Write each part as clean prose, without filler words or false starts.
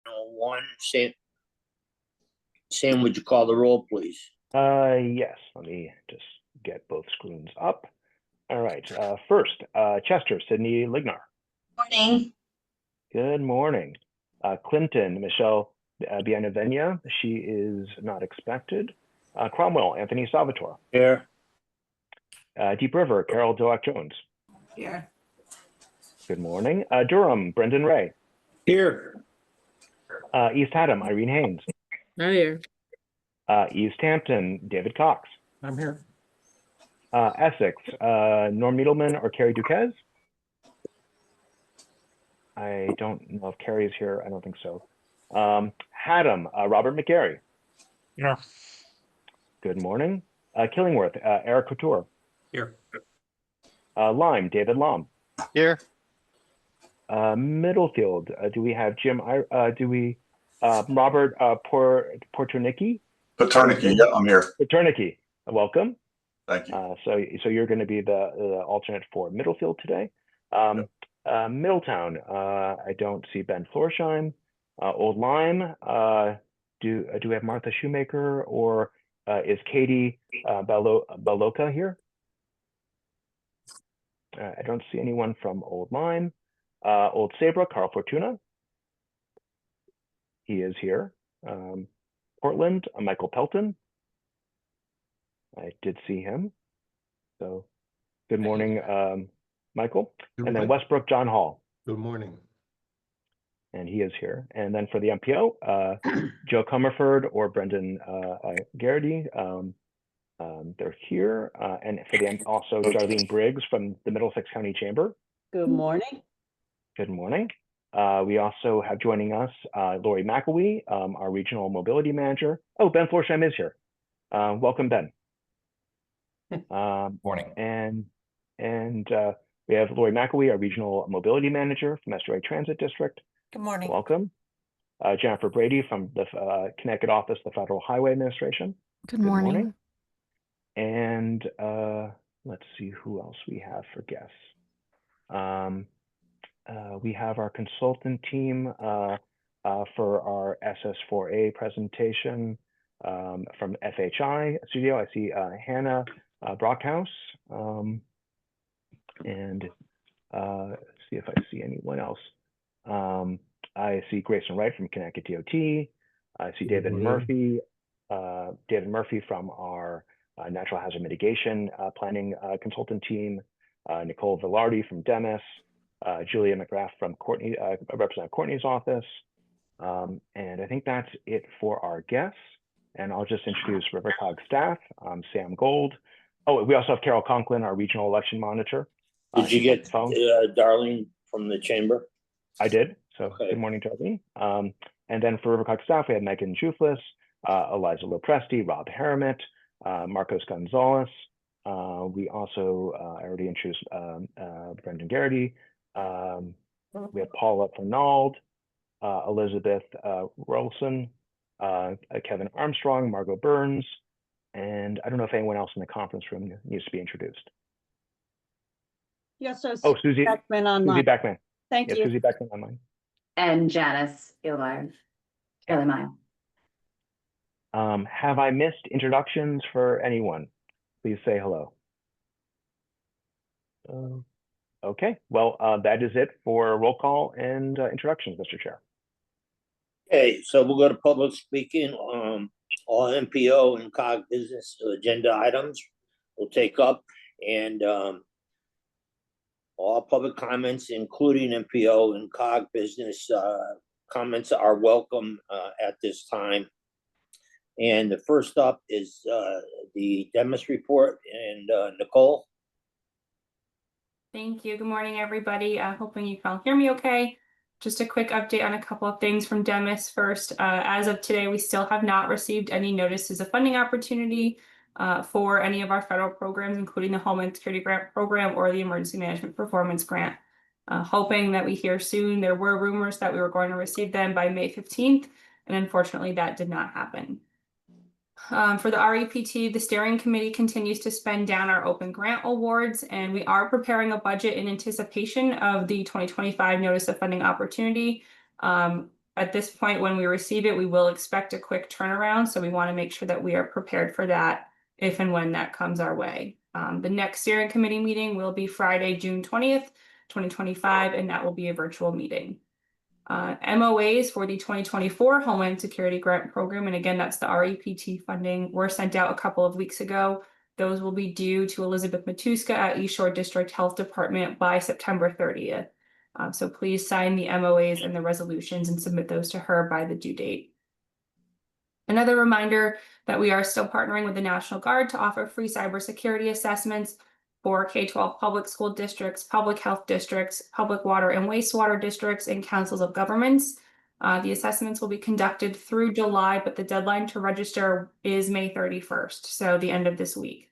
101. Sam, would you call the roll, please? Yes, let me just get both screens up. All right, first, Chester, Sydney Lignar. Morning. Good morning. Clinton, Michelle Bianavenia, she is not expected. Cromwell, Anthony Salvatore. Here. Deep River, Carol Doak-Jones. Here. Good morning. Durham, Brendan Ray. Here. East Haddam, Irene Haynes. I'm here. East Hampton, David Cox. I'm here. Essex, Norm Needleman or Carrie Duquesne. I don't know if Carrie is here. I don't think so. Haddam, Robert McGarry. Yeah. Good morning. Killingworth, Eric Couture. Here. Lyme, David Lom. Here. Middlefield, do we have Jim? Robert Portornicki? Paternity, yeah, I'm here. Paternity, welcome. Thank you. So you're going to be the alternate for Middlefield today. Middletown, I don't see Ben Florsheim. Old Lyme, do we have Martha Shoemaker or is Katie Baloka here? I don't see anyone from Old Lyme. Old Sabra, Carl Fortuna. He is here. Portland, Michael Pelton. I did see him. So good morning, Michael. And then Westbrook, John Hall. Good morning. And he is here. And then for the MPO, Joe Comerford or Brendan Garrity, they're here. And for the also Darlene Briggs from the Middlesex County Chamber. Good morning. Good morning. We also have joining us Lori McElwee, our regional mobility manager. Oh, Ben Florsheim is here. Welcome, Ben. Morning. And we have Lori McElwee, our regional mobility manager from Estuary Transit District. Good morning. Welcome. Jennifer Brady from the Connecticut office, the Federal Highway Administration. Good morning. And let's see who else we have for guests. We have our consultant team for our SS4A presentation from FHI studio. I see Hannah Brockhouse. And let's see if I see anyone else. I see Grayson Wright from Connecticut DOT. I see David Murphy from our natural hazard mitigation planning consultant team. Nicole Villardi from Demis. Julia McGrath from Courtney, Representative Courtney's office. And I think that's it for our guests. And I'll just introduce RiverCOG staff. Sam Gold. Oh, we also have Carol Conklin, our regional election monitor. Did you get Darlene from the chamber? I did. So okay. Good morning, Darlene. And then for RiverCOG staff, we have Megan Juflis, Eliza Lopresti, Rob Harrimet, Marcos Gonzalez. We also I already introduced Brendan Garrity. We have Paula Fernald, Elizabeth Rolson, Kevin Armstrong, Margot Burns, and I don't know if anyone else in the conference room needs to be introduced. Yes, so Susie Beckman online. Susie Beckman. Thank you. Susie Beckman online. And Janice Gilbert, Kelly Mile. Have I missed introductions for anyone? Please say hello. Okay, well, that is it for roll call and introductions, Mr. Chair. Okay, so we'll go to public speaking. All MPO and COG business agenda items we'll take up, and all public comments, including MPO and COG business comments, are welcome at this time. And the first up is the Demis report, and Nicole. Thank you. Good morning, everybody. Hoping you can all hear me okay. Just a quick update on a couple of things from Demis first. As of today, we still have not received any notices of funding opportunity for any of our federal programs, including the Homeland Security Grant Program or the Emergency Management Performance Grant. Hoping that we hear soon. There were rumors that we were going to receive them by May 15th, and unfortunately that did not happen. For the REPT, the steering committee continues to spend down our open grant awards, and we are preparing a budget in anticipation of the 2025 notice of funding opportunity. At this point, when we receive it, we will expect a quick turnaround. So we want to make sure that we are prepared for that if and when that comes our way. The next steering committee meeting will be Friday, June 20th, 2025, and that will be a virtual meeting. MOAs for the 2024 Homeland Security Grant Program, and again, that's the REPT funding, were sent out a couple of weeks ago. Those will be due to Elizabeth Matuska at East Shore District Health Department by September 30th. So please sign the MOAs and the resolutions and submit those to her by the due date. Another reminder that we are still partnering with the National Guard to offer free cybersecurity assessments for K-12 public school districts, public health districts, public water and wastewater districts, and councils of governments. The assessments will be conducted through July, but the deadline to register is May 31st, so the end of this week.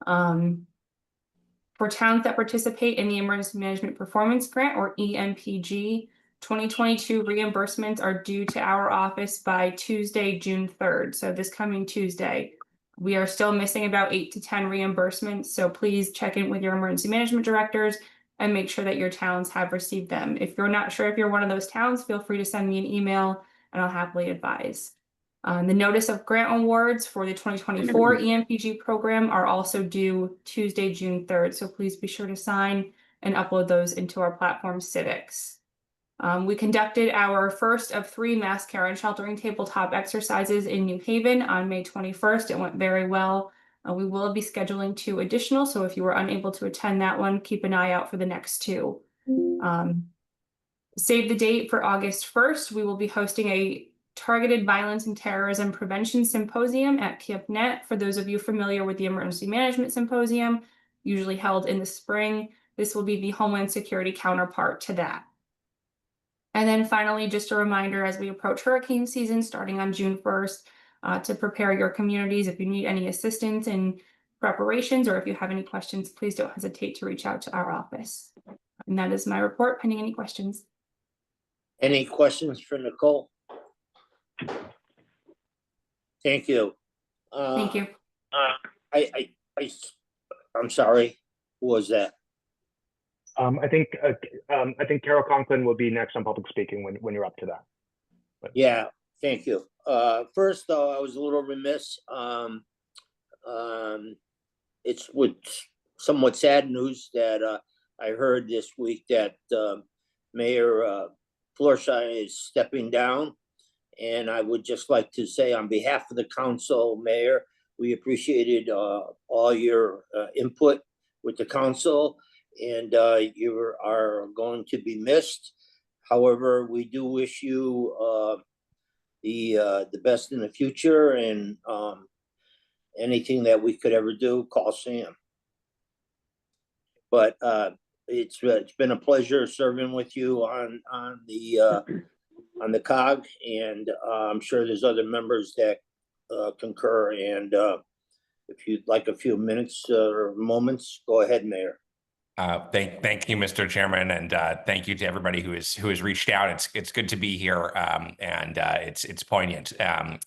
For towns that participate in the Emergency Management Performance Grant, or EMPG, 2022 reimbursements are due to our office by Tuesday, June 3rd. So this coming Tuesday. We are still missing about 8 to 10 reimbursements. So please check in with your emergency management directors and make sure that your towns have received them. If you're not sure if you're one of those towns, feel free to send me an email and I'll happily advise. The notice of grant awards for the 2024 EMPG program are also due Tuesday, June 3rd. So please be sure to sign and upload those into our platform Civics. We conducted our first of 3 mass care and sheltering tabletop exercises in New Haven on May 21st. It went very well. We will be scheduling 2 additional. So if you were unable to attend that one, keep an eye out for the next 2. Save the date for August 1st. We will be hosting a Targeted Violence and Terrorism Prevention Symposium at CampNet. For those of you familiar with the Emergency Management Symposium, usually held in the spring, this will be the Homeland Security counterpart to that. And then finally, just a reminder as we approach hurricane season starting on June 1st, to prepare your communities. If you need any assistance in preparations or if you have any questions, please don't hesitate to reach out to our office. And that is my report, pending any questions. Any questions for Nicole? Thank you. Thank you. I'm sorry. Who was that? I think Carol Conklin will be next on public speaking when you're up to that. But... Yeah, thank you. First, though, I was a little remiss. It's with somewhat sad news that I heard this week that Mayor Florsheim is stepping down. And I would just like to say on behalf of the council, Mayor, we appreciated all your input with the council, and you are going to be missed. However, we do wish you the best in the future, and anything that we could ever do, call Sam. But it's been a pleasure serving with you on the COG, and I'm sure there's other members that concur. And if you'd like a few minutes or moments, go ahead, Mayor. Thank you, Mr. Chairman, and thank you to everybody who has reached out. It's good to be here, and it's poignant.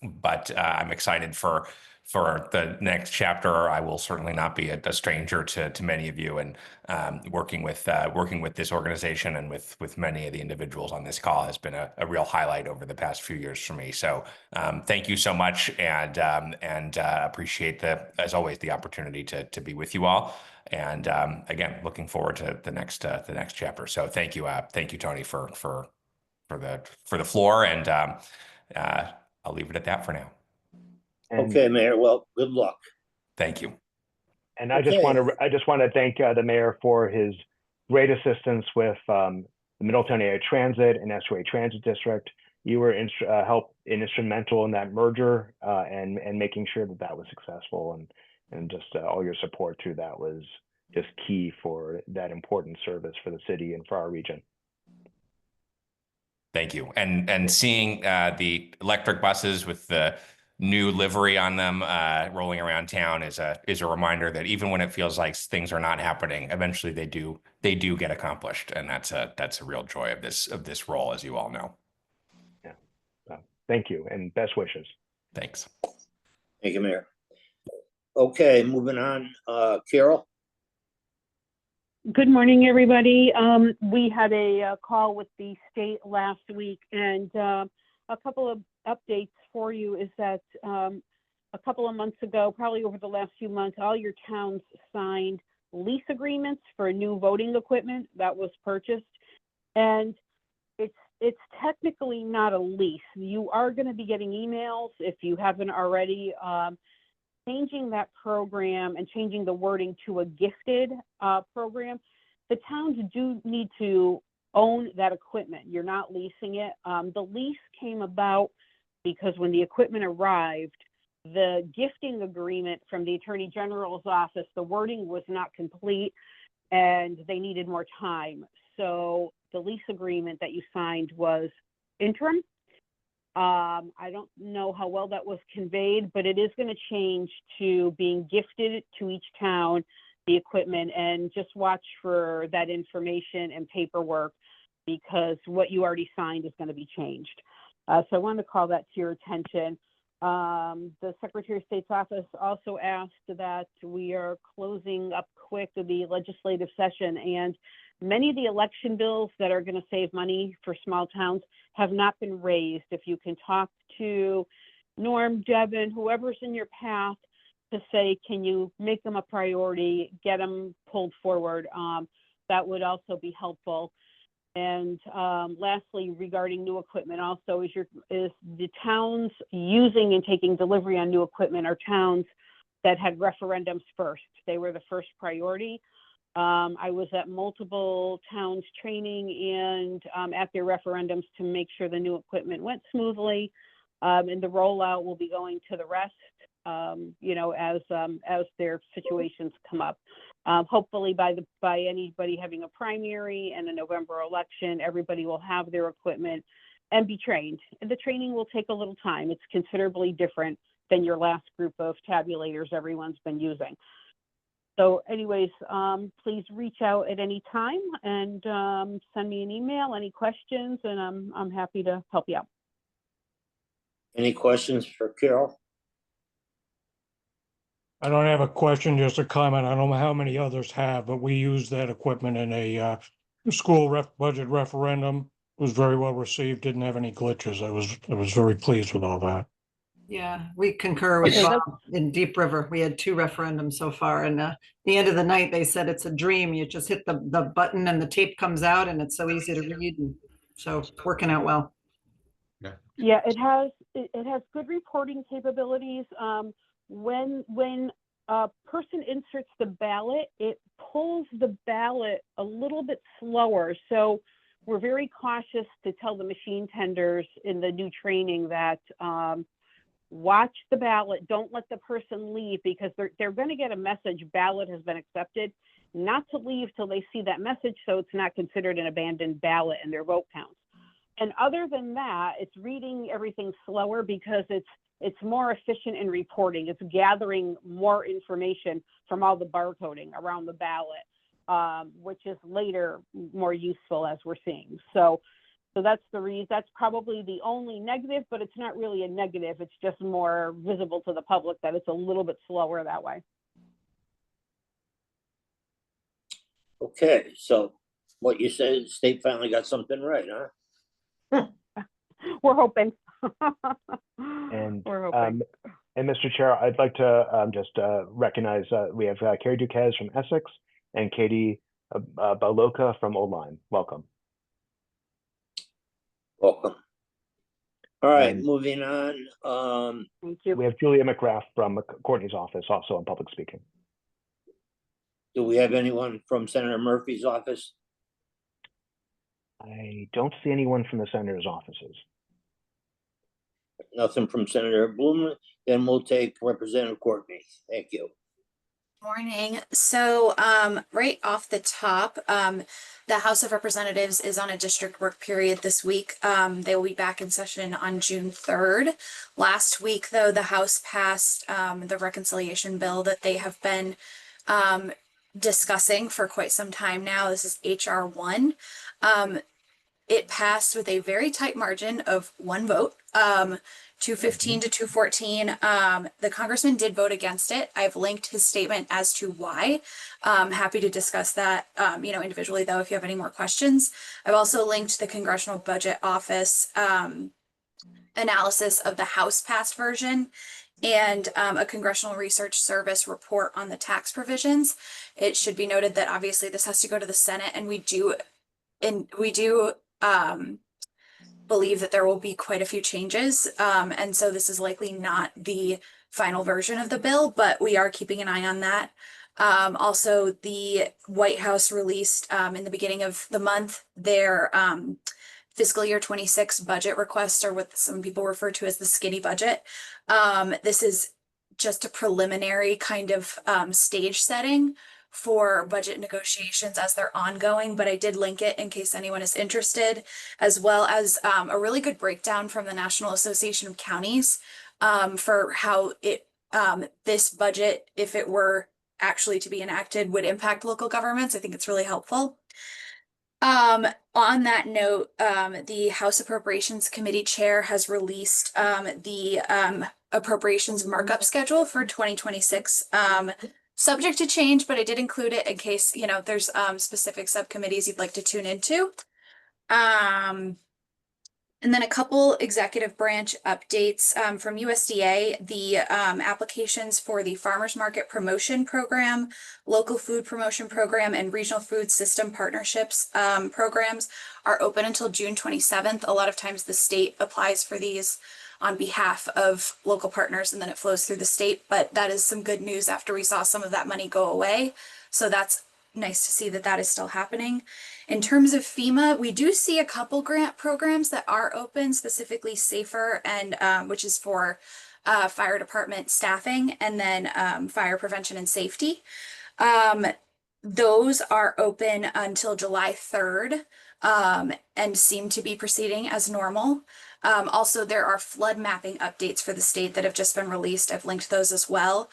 But I'm excited for the next chapter. I will certainly not be a stranger to many of you, and working with this organization and with many of the individuals on this call has been a real highlight over the past few years for me. So thank you so much, and appreciate as always the opportunity to be with you all. And again, looking forward to the next chapter. So thank you, Tony, for the floor, and I'll leave it at that for now. Okay, Mayor. Well, good luck. Thank you. And I just want to thank the mayor for his great assistance with the Middletown Area Transit and SUA Transit District. You were instrumental in that merger and making sure that was successful, and just all your support through that was just key for that important service for the city and for our region. Thank you. And seeing the electric buses with the new livery on them rolling around town is a reminder that even when it feels like things are not happening, eventually they do get accomplished, and that's a real joy of this role, as you all know. Yeah. Thank you, and best wishes. Thanks. Thank you, Mayor. Okay, moving on. Carol? Good morning, everybody. We had a call with the state last week, and a couple of updates for you is that a couple of months ago, probably over the last few months, all your towns signed lease agreements for new voting equipment that was purchased. And it's technically not a lease. You are going to be getting emails, if you haven't already, changing that program and changing the wording to a gifted program. The towns do need to own that equipment. You're not leasing it. The lease came about because when the equipment arrived, the gifting agreement from the Attorney General's office, the wording was not complete and they needed more time. So the lease agreement that you signed was interim. I don't know how well that was conveyed, but it is going to change to being gifted to each town, the equipment, and just watch for that information and paperwork because what you already signed is going to be changed. So I wanted to call that to your attention. The Secretary of State's office also asked that we are closing up quick the legislative session, and many of the election bills that are going to save money for small towns have not been raised. If you can talk to Norm, Devin, whoever's in your path to say, can you make them a priority, get them pulled forward, that would also be helpful. And lastly, regarding new equipment also, is the towns using and taking delivery on new equipment are towns that had referendums first. They were the first priority. I was at multiple towns training and at their referendums to make sure the new equipment went smoothly. And the rollout will be going to the rest, as their situations come up. Hopefully by anybody having a primary and a November election, everybody will have their equipment and be trained. And the training will take a little time. It's considerably different than your last group of tabulators everyone's been using. So anyways, please reach out at any time and send me an email, any questions, and I'm happy to help you out. Any questions for Carol? I don't have a question, just a comment. I don't know how many others have, but we used that equipment in a school budget referendum. It was very well received, didn't have any glitches. I was very pleased with all that. Yeah, we concur with Bob in Deep River. We had 2 referendums so far, and at the end of the night, they said it's a dream. You just hit the button and the tape comes out, and it's so easy to read. And so working out well. Yeah, it has good reporting capabilities. When a person inserts the ballot, it pulls the ballot a little bit slower. So we're very cautious to tell the machine tenders in the new training that watch the ballot, don't let the person leave because they're going to get a message, ballot has been accepted, not to leave till they see that message so it's not considered an abandoned ballot in their vote counts. And other than that, it's reading everything slower because it's more efficient in reporting. It's gathering more information from all the barcoding around the ballot, which is later more useful as we're seeing. So that's the reason. That's probably the only negative, but it's not really a negative. It's just more visible to the public that it's a little bit slower that way. Okay, so what you said, the state finally got something right, huh? We're hoping. And we're hoping. And Mr. Chair, I'd like to just recognize we have Carrie Duquesne from Essex and Katie Baloka from Old Lyme. Welcome. Welcome. All right, And moving on. Thank you. we have Julia McGrath from Courtney's office, also on public speaking. Do we have anyone from Senator Murphy's office? I don't see anyone from the senator's offices. Nothing from Senator Bloom. Then we'll take Representative Courtney. Thank you. Morning. So right off the top, the House of Representatives is on a district work period this week. They will be back in session on June 3rd. Last week, though, the House passed the reconciliation bill that they have been discussing for quite some time now. This is HR 1. It passed with a very tight margin of 1 vote. 215 to 214. The congressman did vote against it. I've linked his statement as to why. Happy to discuss that, individually though, if you have any more questions. I've also linked the Congressional Budget Office analysis of the House passed version and a Congressional Research Service report on the tax provisions. It should be noted that obviously this has to go to the Senate, and we do believe that there will be quite a few changes. And so this is likely not the final version of the bill, but we are keeping an eye on that. Also, the White House released in the beginning of the month their fiscal year 26 budget requests, or what some people refer to as the skinny budget. This is just a preliminary kind of stage setting for budget negotiations as they're ongoing, but I did link it in case anyone is interested, as well as a really good breakdown from the National Association of Counties for how this budget, if it were actually to be enacted, would impact local governments. I think it's really helpful. On that note, the House Appropriations Committee Chair has released the appropriations markup schedule for 2026. Subject to change, but I did include it in case, there's specific subcommittees you'd like to tune into. And then a couple executive branch updates from USDA, the applications for the Farmers Market Promotion Program, Local Food Promotion Program, and Regional Food System Partnerships programs are open until June 27th. A lot of times the state applies for these on behalf of local partners, and then it flows through the state, but that is some good news after we saw some of that money go away. So that's nice to see that that is still happening. In terms of FEMA, we do see a couple grant programs that are open, specifically SAFER, and which is for fire department staffing, and then fire prevention and safety. Those are open until July 3rd and seem to be proceeding as normal. Also, there are flood mapping updates for the state that have just been released. I've linked those as well.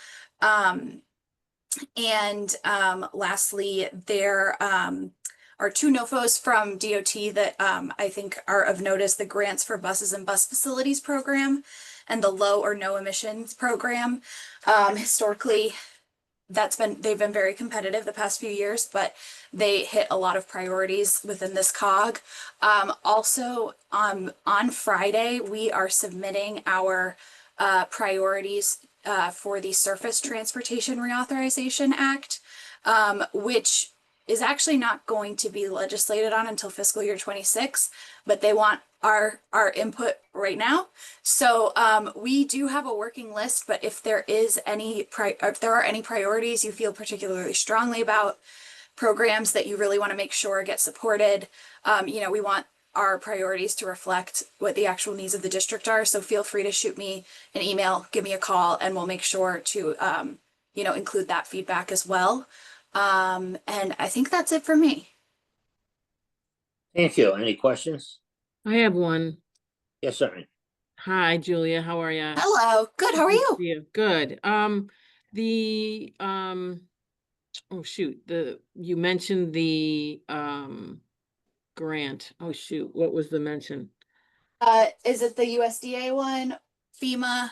Lastly, there are two NOFOs from DOT that I think are of notice: the grants for buses and bus facilities program and the low or no emissions program. Historically, they've been very competitive the past few years, but they hit a lot of priorities within this COG. Also, on Friday, we are submitting our priorities for the Surface Transportation Reauthorization Act, which is actually not going to be legislated on until fiscal year 26, but they want our input right now. So we do have a working list, but if there is if there are any priorities you feel particularly strongly about, programs that you really want to make sure get supported, we want our priorities to reflect what the actual needs of the district are. So feel free to shoot me an email, give me a call, and we'll make sure to, include that feedback as well. And I think that's it for me. Thank you. Any questions? I have one. Yes, sir. Hi, Julia. How are you? Hello. Good. How are you? Good. You mentioned the grant. Oh shoot, what was the mention? Is it the USDA one, FEMA,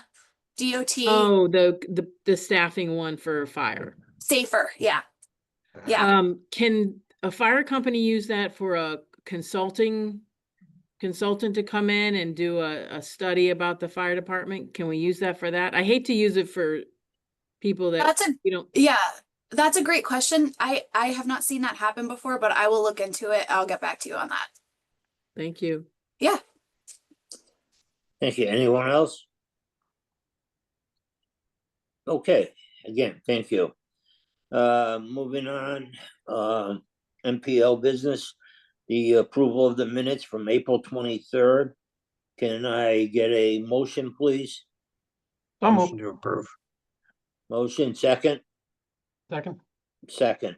DOT? Oh, the staffing one for fire. SAFER, yeah. Can a fire company use that for a consultant to come in and do a study about the fire department? Can we use that for that? I hate to use it for people that that's a great question. I have not seen that happen before, but I will look into it. I'll get back to you on that. Thank you. Yeah. Thank you. Anyone else? Okay, again, thank you. Moving on, MPO business, the approval of the minutes from April 23rd. Can I get a motion, please? Motion to approve. Motion, second? Second.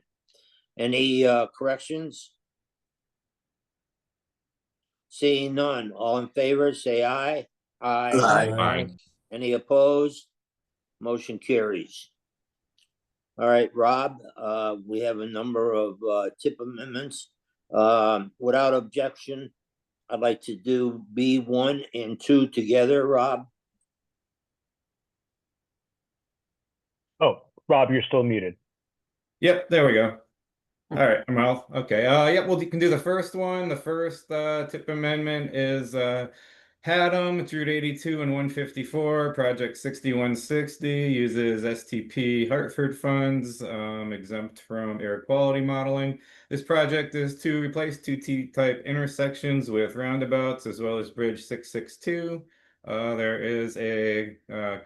Any corrections? Seeing none, all in favor, say aye. Aye. Any opposed? Motion carries. All right, Rob, we have a number of tip amendments. Without objection, I'd like to do B1 and 2 together, Rob. Oh, Rob, you're still muted. Yep, there we go. All right, I'm out. Okay. Yeah, well, you can do the first one. The first tip amendment is Haddam, it's Route 82 and 154, Project 6160, uses STP Hartford funds, exempt from air quality modeling. This project is to replace two T-type intersections with roundabouts as well as Bridge 662. There is a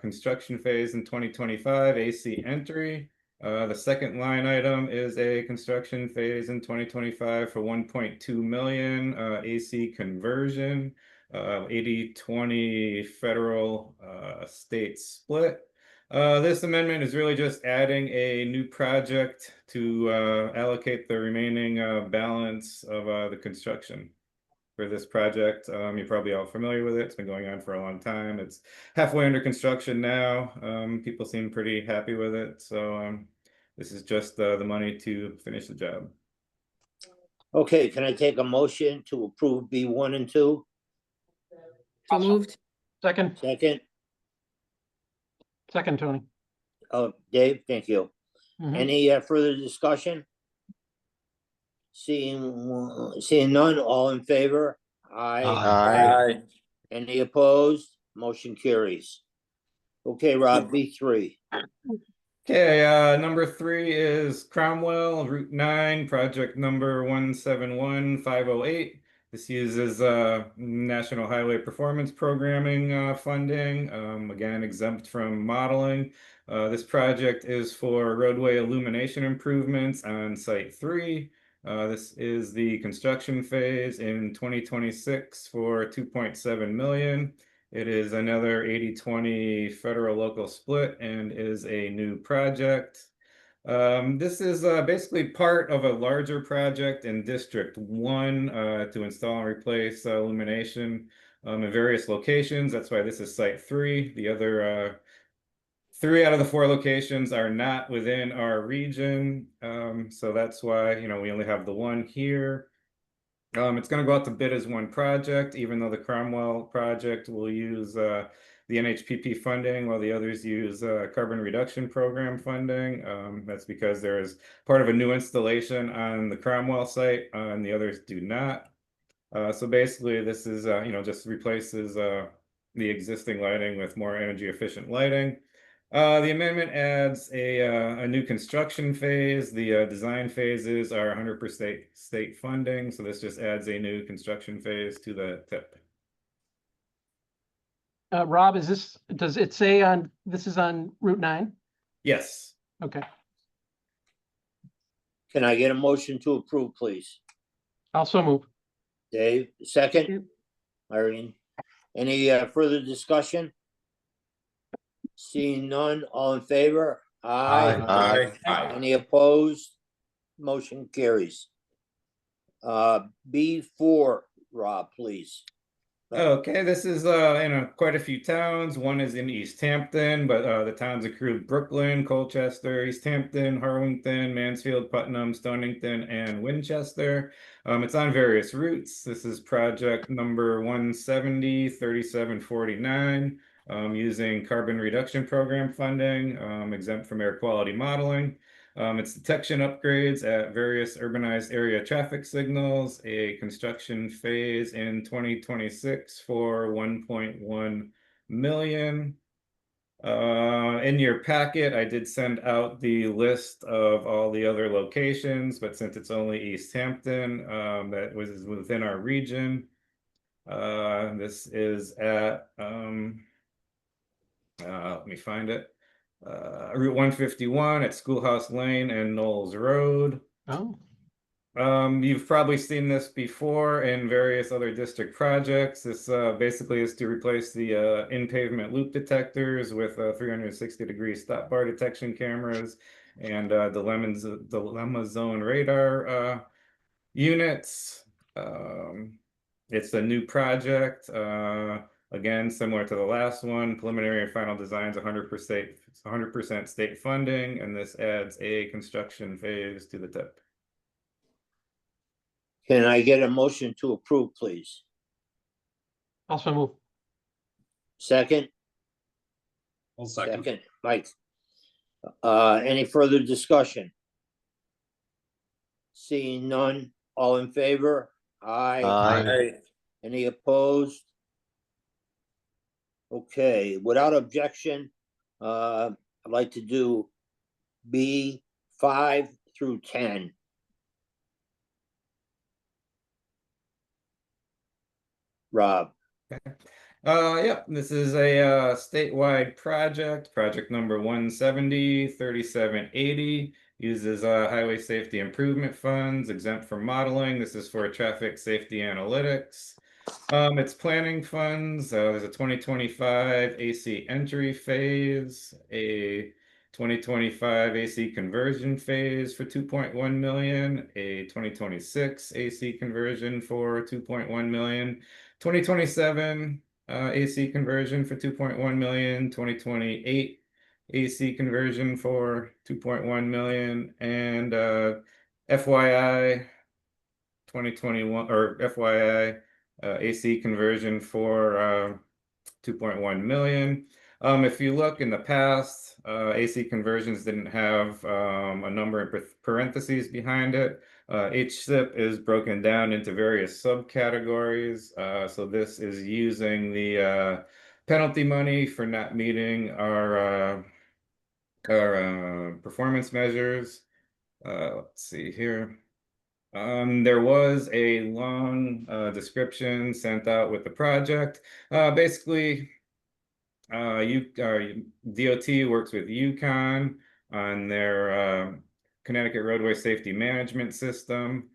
construction phase in 2025, AC entry. The second line item is a construction phase in 2025 for 1.2 million, AC conversion, 80-20 federal state split. This amendment is really just adding a new project to allocate the remaining balance of the construction for this project. You're probably all familiar with it. It's been going on for a long time. It's halfway under construction now. People seem pretty happy with it. So this is just the money to finish the job. Okay, can I take a motion to approve B1 and 2? So moved. Second, Tony. Oh, Dave, thank you. Mhm. Any further discussion? Seeing none, all in favor? Aye. Any opposed? Motion carries. Okay, Rob, B3. Okay, number 3 is Cromwell, Route 9, project number 171508. This uses National Highway Performance Programming funding, again, exempt from modeling. This project is for roadway illumination improvements on Site 3. This is the construction phase in 2026 for 2.7 million. It is another 80-20 federal local split and is a new project. This is basically part of a larger project in District 1 to install and replace illumination in various locations. That's why this is Site 3. The other 3 out of the 4 locations are not within our region. So that's why, we only have the one here. It's going to go out to bid as one project, even though the Cromwell project will use the NHPP funding, while the others use carbon reduction program funding. That's because there is part of a new installation on the Cromwell site, and the others do not. So basically, this is just replaces the existing lighting with more energy efficient lighting. The amendment adds a new construction phase. The design phases are 100% state funding, so this just adds a new construction phase to the tip. Rob, does it say this is on Route 9? Yes. Okay, Can I get a motion to approve, please? also move. Dave, second? Irene, any further discussion? Seeing none, all in favor? Aye. Any opposed? Motion carries. B4, Rob, please. Okay, this is in quite a few towns. One is in East Hampton, but the towns include Brooklyn, Colchester, East Hampton, Harwington, Mansfield, Putnam, Stonington, and Winchester. It's on various routes. This is project number 170-3749, using carbon reduction program funding, exempt from air quality modeling. It's detection upgrades at various urbanized area traffic signals, a construction phase in 2026 for 1.1 million. In your packet, I did send out the list of all the other locations, but since it's only East Hampton, that was within our region. This is at, let me find it. Route 151 at Schoolhouse Lane and Knowles Road. Oh, You've probably seen this before in various other district projects. This basically is to replace the in-pavement loop detectors with 360-degree stop bar detection cameras and dilemma zone radar units. It's a new project. Again, similar to the last one, preliminary and final designs 100% state funding, and this adds a construction phase to the tip. Can I get a motion to approve, please? also move. Second? I'll Second, Mike. Any further discussion? Seeing none, all in favor? Aye. Aye. Any opposed? Okay, without objection, I'd like to do B 5 through 10. Rob, Yeah, this is a statewide project number 170-3780. Uses highway safety improvement funds exempt from modeling. This is for traffic safety analytics. It's planning funds. There's a 2025 AC entry phase, a 2025 AC conversion phase for 2.1 million, a 2026 AC conversion for 2.1 million, 2027 AC conversion for 2.1 million, 2028 AC conversion for 2.1 million, and FYI 2021 or FYI AC conversion for 2.1 million. If you look in the past, AC conversions didn't have a number in parentheses behind it. Each SIP is broken down into various subcategories. So this is using the penalty money for not meeting our performance measures. Let's see here. There was a long description sent out with the project. Basically, DOT works with UConn on their Connecticut Roadway Safety Management System.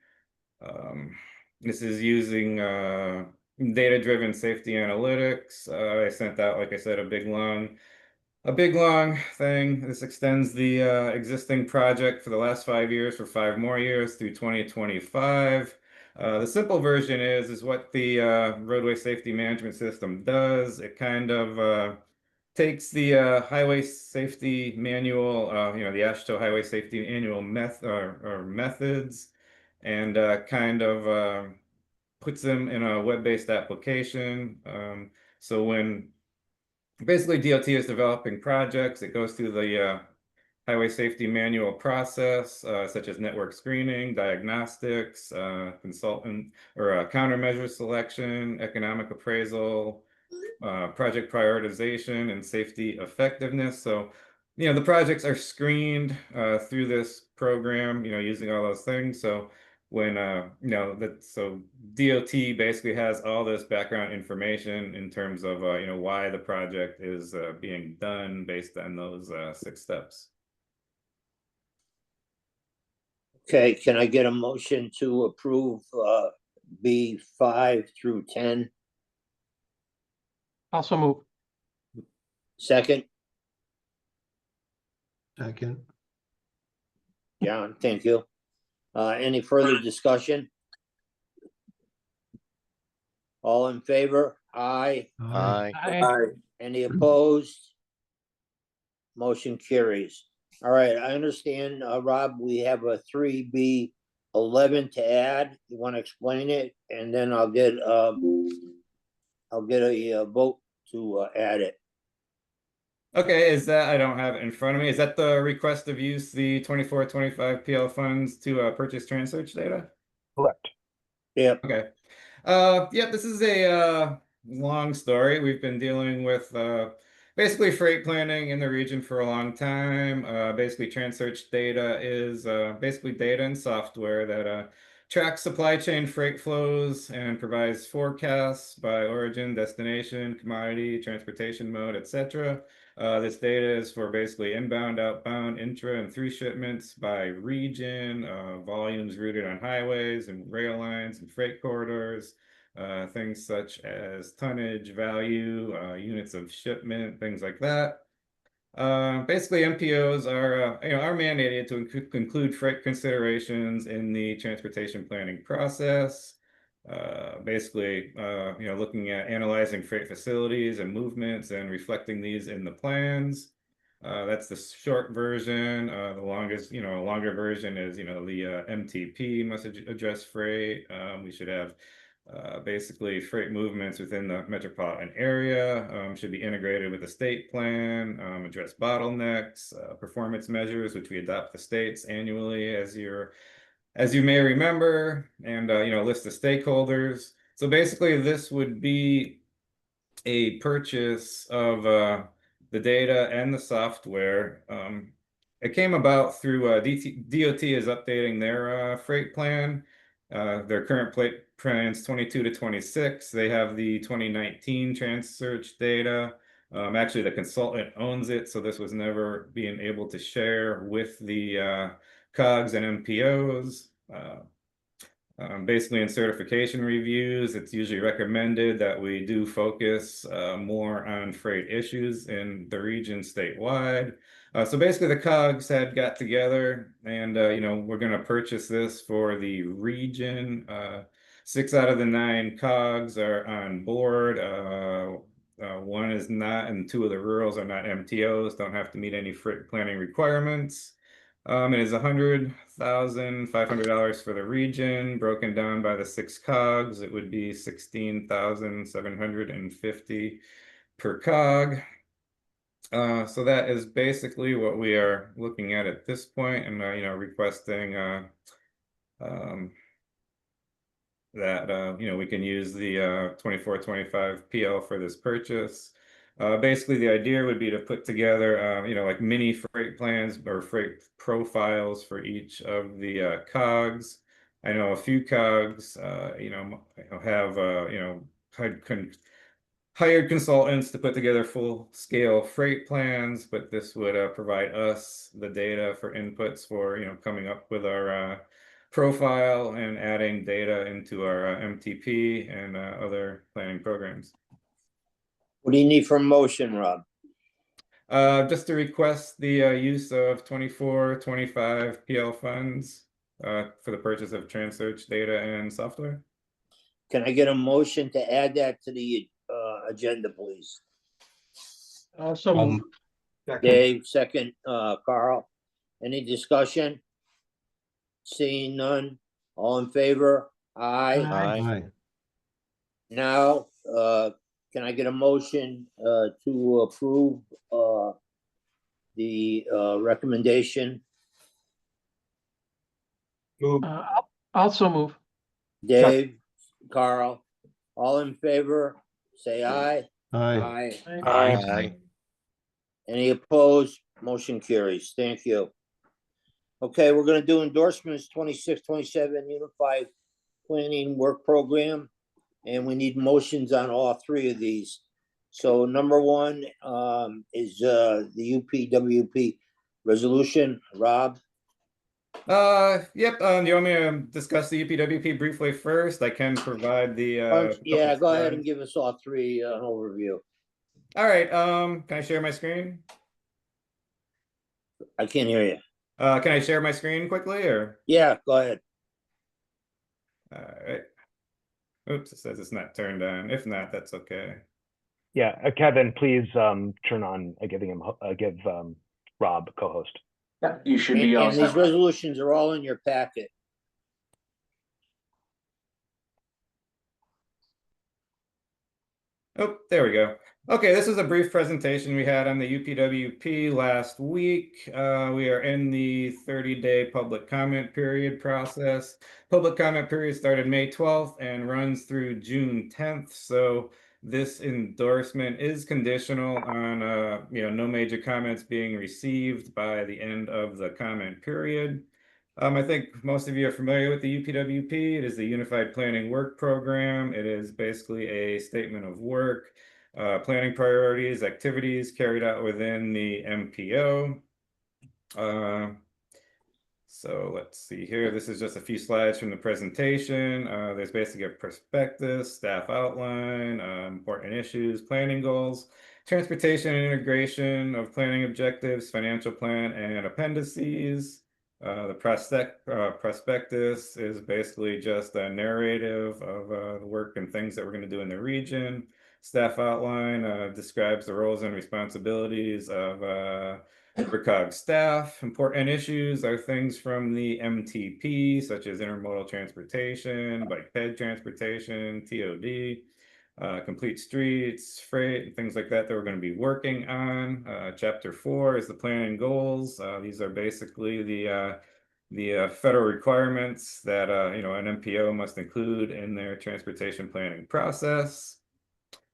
This is using data-driven safety analytics. I sent out, like I said, a big long thing. This extends the existing project for the last 5 years for 5 more years through 2025. The simple version is what the roadway safety management system does. It kind of takes the highway safety manual, the AASHTO highway safety annual methods, and kind of puts them in a web-based application. So when basically DOT is developing projects, it goes through the highway safety manual process, such as network screening, diagnostics, consultant or countermeasure selection, economic appraisal, project prioritization, and safety effectiveness. So, the projects are screened through this program, using all those things. So when, so DOT basically has all this background information in terms of, why the project is being done based on those 6 steps. okay, can I get a motion to approve B 5 through 10? Also move. Second, Second. John, thank you. Any further discussion? All in favor? Aye. Aye. Any opposed? Motion carries. All right, I understand, Rob, we have a 3B11 to add. You want to explain it? And then I'll get a vote to add it. Okay, I don't have it in front of me. Is that the request of use the 24-25 PL funds to purchase Transearch data? Correct. Yep. Okay. Yeah, this is a long story. We've been dealing with basically freight planning in the region for a long time. Basically, Transearch data is basically data and software that tracks supply chain freight flows and provides forecasts by origin, destination, commodity, transportation mode, etc. This data is for basically inbound, outbound, intra, and through shipments by region, volumes routed on highways and rail lines and freight corridors, things such as tonnage, value, units of shipment, things like that. Basically, MPOs are mandated to include freight considerations in the transportation planning process. Basically, looking at analyzing freight facilities and movements and reflecting these in the plans. That's the short version. The longer version is, the MTP must address freight. We should have Basically, freight movements within the metropolitan area should be integrated with the state plan, address bottlenecks, performance measures, which we adopt the states annually, as you may remember, and list the stakeholders. So basically, this would be a purchase of the data and the software. It came about through DOT is updating their freight plan. Their current plans 22 to 26. They have the 2019 Trans-Search data. Actually, the consultant owns it, so this was never being able to share with the COGs and MPOs. Basically, in certification reviews, it's usually recommended that we do focus more on freight issues in the region statewide. So basically, the COGs had got together, and we're going to purchase this for the region. 6 out of the 9 COGs are on board. 1 is not, and 2 of the rurals are not MTOs. Don't have to meet any freight planning requirements. It is $100,500 for the region, broken down by the 6 COGs. It would be $16,750 per COG. So that is basically what we are looking at this point, and requesting that we can use the 24-25 PL for this purchase. Basically, the idea would be to put together, like mini freight plans or freight profiles for each of the COGs. I know a few COGs, have hired consultants to put together full-scale freight plans, but this would provide us the data for inputs for coming up with our profile and adding data into our MTP and other planning programs. What do you need for a motion, Rob? Just to request the use of 24-25 PL funds for the purchase of Trans-Search data and software. Can I get a motion to add that to the agenda, please? Dave, second, Carl. Any discussion? Seeing none, all in favor? Aye. Now, can I get a motion to approve the recommendation? I'll also move. Dave, Carl, all in favor, say aye. Aye. Any opposed? Motion carries. Thank you. Okay, we're gonna do endorsements 26-27 Unified Planning Work Program. And we need motions on all 3 of these. So number 1 is the UPWP resolution. Rob? Yep. Do you want me to discuss the UPWP briefly first? I can provide the yeah, go ahead and give us all 3 an overview. All right. Can I share my screen? I can't hear you. Can I share my screen quickly, or? Yeah, go ahead. All right. Oops, it says it's not turned on. If not, that's okay. Yeah, Kevin, please turn on giving him give Rob co-host. Yeah, you should be and these resolutions are all in your packet. Oh, there we go. Okay, this is a brief presentation we had on the UPWP last week. We are in the 30-day public comment period process. Public comment period started May 12th and runs through June 10th. So this endorsement is conditional on no major comments being received by the end of the comment period. I think most of you are familiar with the UPWP. It is the Unified Planning Work Program. It is basically a statement of work, planning priorities, activities carried out within the MPO. So let's see here. This is just a few slides from the presentation. There's basically a prospectus, staff outline, important issues, planning goals, transportation and integration of planning objectives, financial plan, and appendices. The prospectus is basically just a narrative of the work and things that we're going to do in the region. Staff outline describes the roles and responsibilities of RiverCOG staff. Important issues are things from the MTP, such as intermodal transportation, bike ped transportation, TOD, complete streets, freight, and things like that we're going to be working on. Chapter 4 is the plan and goals. These are basically the federal requirements that an MPO must include in their transportation planning process.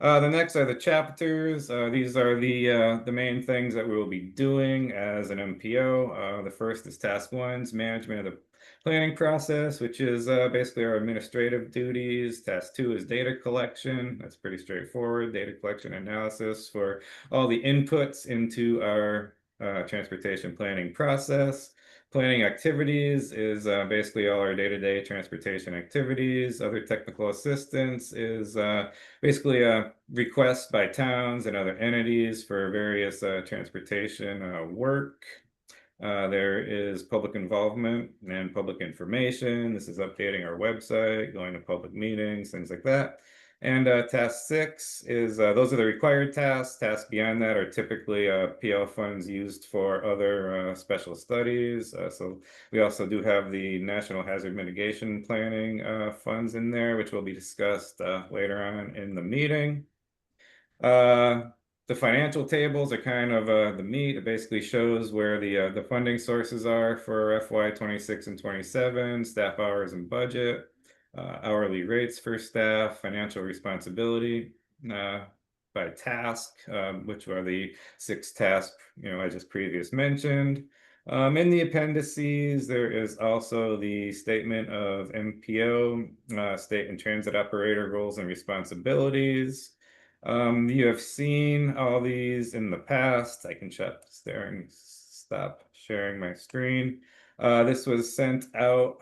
The next are the chapters. These are the main things that we will be doing as an MPO. The first is task 1's management of the planning process, which is basically our administrative duties. Task 2 is data collection. That's pretty straightforward. Data collection analysis for all the inputs into our transportation planning process. Planning activities is basically all our day-to-day transportation activities. Other technical assistance is basically a request by towns and other entities for various transportation work. There is public involvement and public information. This is updating our website, going to public meetings, things like that. And task 6 is, those are the required tasks. Tasks beyond that are typically PL funds used for other special studies. So we also do have the National Hazard Mitigation Planning funds in there, which will be discussed later on in the meeting. The financial tables are kind of the meat. It basically shows where the funding sources are for FY 26 and 27, staff hours and budget, hourly rates for staff, financial responsibility by task, which are the 6 tasks I just previously mentioned. In the appendices, there is also the statement of MPO, state and transit operator roles and responsibilities. You have seen all these in the past. I can stop sharing my screen. This was sent out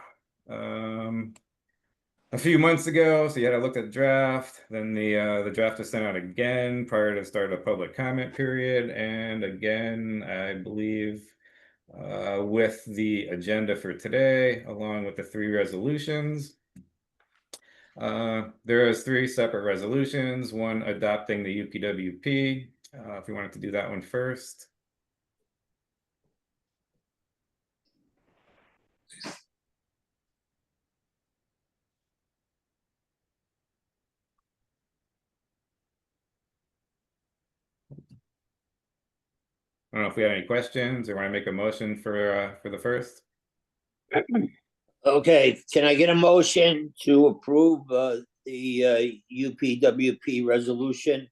a few months ago, so you had to look at the draft. Then the draft was sent out again prior to the start of the public comment period, and again, I believe, with the agenda for today, along with the 3 resolutions. There is 3 separate resolutions, one adopting the UPWP, if you wanted to do that one first. I don't know if we have any questions or want to make a motion for the first. Okay, can I get a motion to approve the UPWP resolution?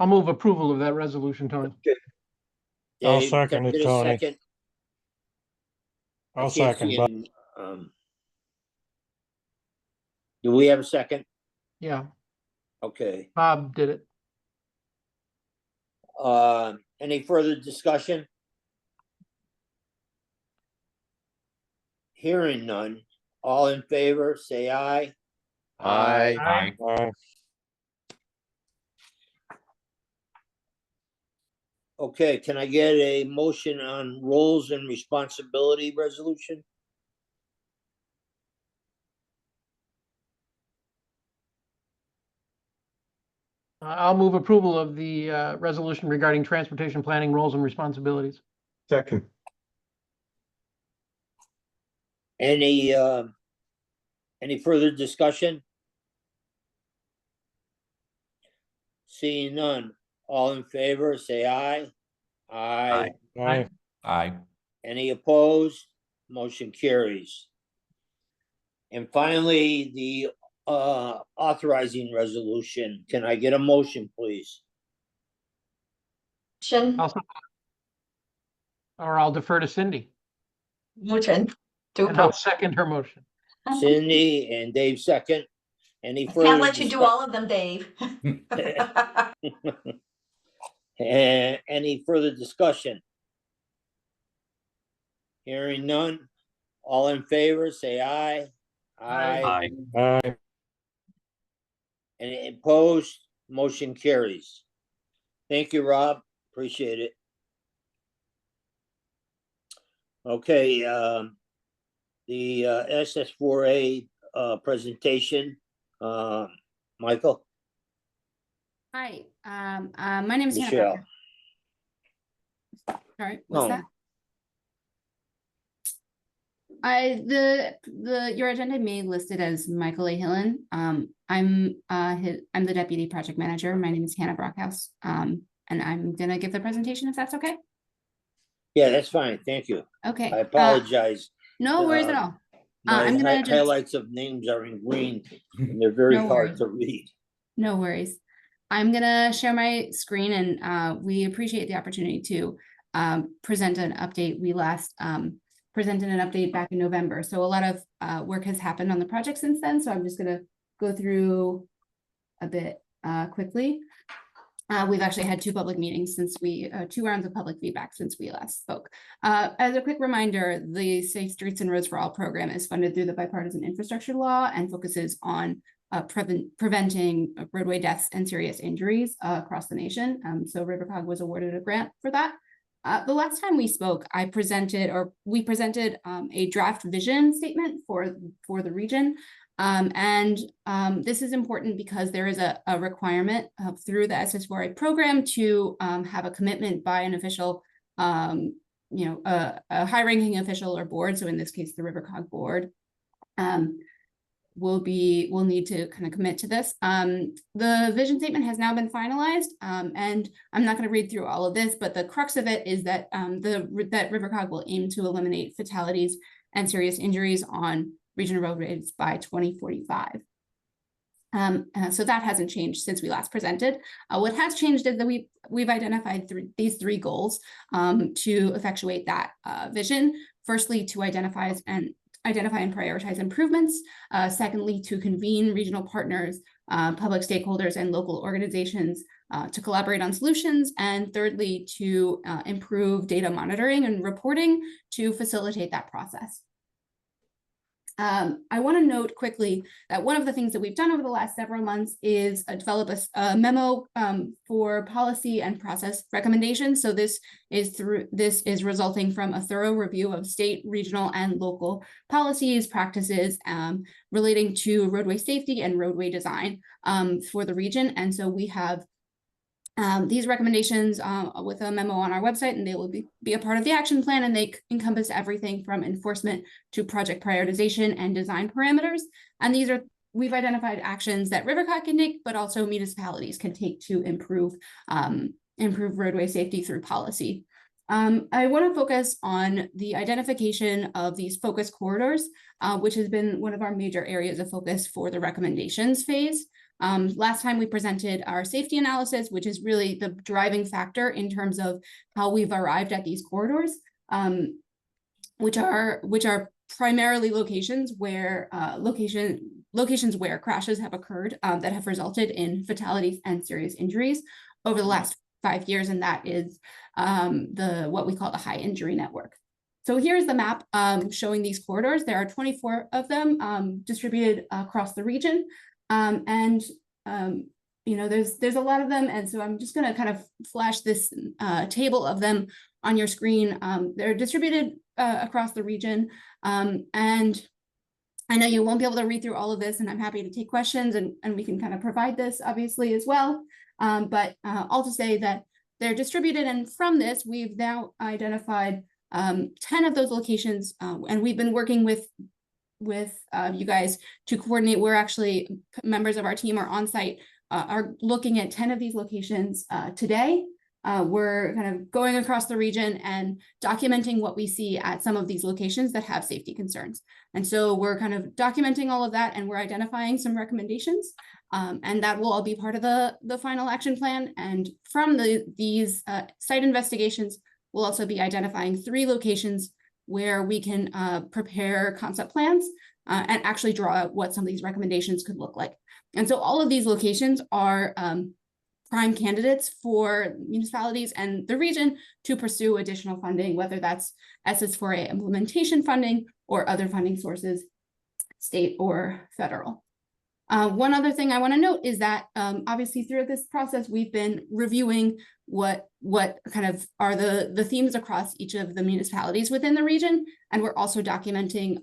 I'll move approval of that resolution, Tony. I'll Dave, second can I it, get a Tony. second? I I'll can't second, see but it. Do we have a second? Yeah, Okay. Bob did it. Any further discussion? Hearing none. All in favor, say aye. Aye. Aye. Okay, can I get a motion on roles and responsibility resolution? I'll move approval of the resolution regarding transportation planning roles and responsibilities. Second. Any further discussion? Seeing none, all in favor, say aye. Aye. aye. Aye. Any opposed? Motion carries. And finally, the authorizing resolution. Can I get a motion, please? Or I'll defer to Cindy. Motion to And I'll approve. second her motion. Cindy and Dave second. Any I further? can't let you do all of them, Dave. And any further discussion? Hearing none. All in favor, say aye. Aye. Aye. Any opposed? Motion carries. Thank you, Rob. Appreciate it. Okay, the SS4A presentation, Michael? Hi, my name is Hannah. Michelle. Sorry, what's No. that? Your agenda may listed as Michael A. Hillen. I'm the deputy project manager. My name is Hannah Brockhouse. And I'm gonna give the presentation if that's okay. Yeah, that's fine. Thank you. Okay. I apologize. No worries at all. My I'm gonna just highlights of names are in green and they're very No hard worries. to read. No worries. I'm gonna share my screen and we appreciate the opportunity to present an update. We last presented an update back in November. So a lot of work has happened on the project since then. So I'm just gonna go through a bit quickly. We've actually had two public meetings since two rounds of public feedback since we last spoke. As a quick reminder, the Safe Streets and Roads for All program is funded through the Bipartisan Infrastructure Law and focuses on preventing roadway deaths and serious injuries across the nation. So RiverCOG was awarded a grant for that. The last time we spoke, we presented a draft vision statement for the region. This is important because there is a requirement through the SS4A program to have a commitment by an official, a high-ranking official or board. So in this case, the RiverCOG board will need to kind of commit to this. The vision statement has now been finalized, and I'm not going to read through all of this, but the crux of it is that that RiverCOG will aim to eliminate fatalities and serious injuries on regional roadways by 2045. So that hasn't changed since we last presented. What has changed is that we've identified these three goals to effectuate that vision. Firstly, to identify and prioritize improvements. Secondly, to convene regional partners, public stakeholders, and local organizations to collaborate on solutions. And thirdly, to improve data monitoring and reporting to facilitate that process. I want to note quickly that one of the things that we've done over the last several months is develop a memo for policy and process recommendations. So this is resulting from a thorough review of state, regional, and local policies, practices relating to roadway safety and roadway design for the region. And so we have these recommendations with a memo on our website, and they will be a part of the action plan, and they encompass everything from enforcement to project prioritization and design parameters. And we've identified actions that RiverCOG can take, but also municipalities can take to improve roadway safety through policy. I want to focus on the identification of these focus corridors, which has been one of our major areas of focus for the recommendations phase. Last time we presented our safety analysis, which is really the driving factor in terms of how we've arrived at these corridors, which are primarily locations where crashes have occurred that have resulted in fatalities and serious injuries over the last 5 years, and that is what we call the high injury network. So here's the map showing these corridors. There are 24 of them distributed across the region. There's a lot of them. And so I'm just going to kind of flash this table of them on your screen. They're distributed across the region. And I know you won't be able to read through all of this, and I'm happy to take questions and we can kind of provide this obviously as well. But all to say that they're distributed. And from this, we've now identified 10 of those locations. And we've been working with you guys to coordinate. We're actually, members of our team are on site, are looking at 10 of these locations today. We're kind of going across the region and documenting what we see at some of these locations that have safety concerns. And so we're kind of documenting all of that, and we're identifying some recommendations, and that will all be part of the final action plan. And from these site investigations, we'll also be identifying 3 locations where we can prepare concept plans and actually draw out what some of these recommendations could look like. And so all of these locations are prime candidates for municipalities and the region to pursue additional funding, whether that's SS4A implementation funding or other funding sources, state or federal. One other thing I want to note is that obviously through this process, we've been reviewing what kind of are the themes across each of the municipalities within the region. And we're also documenting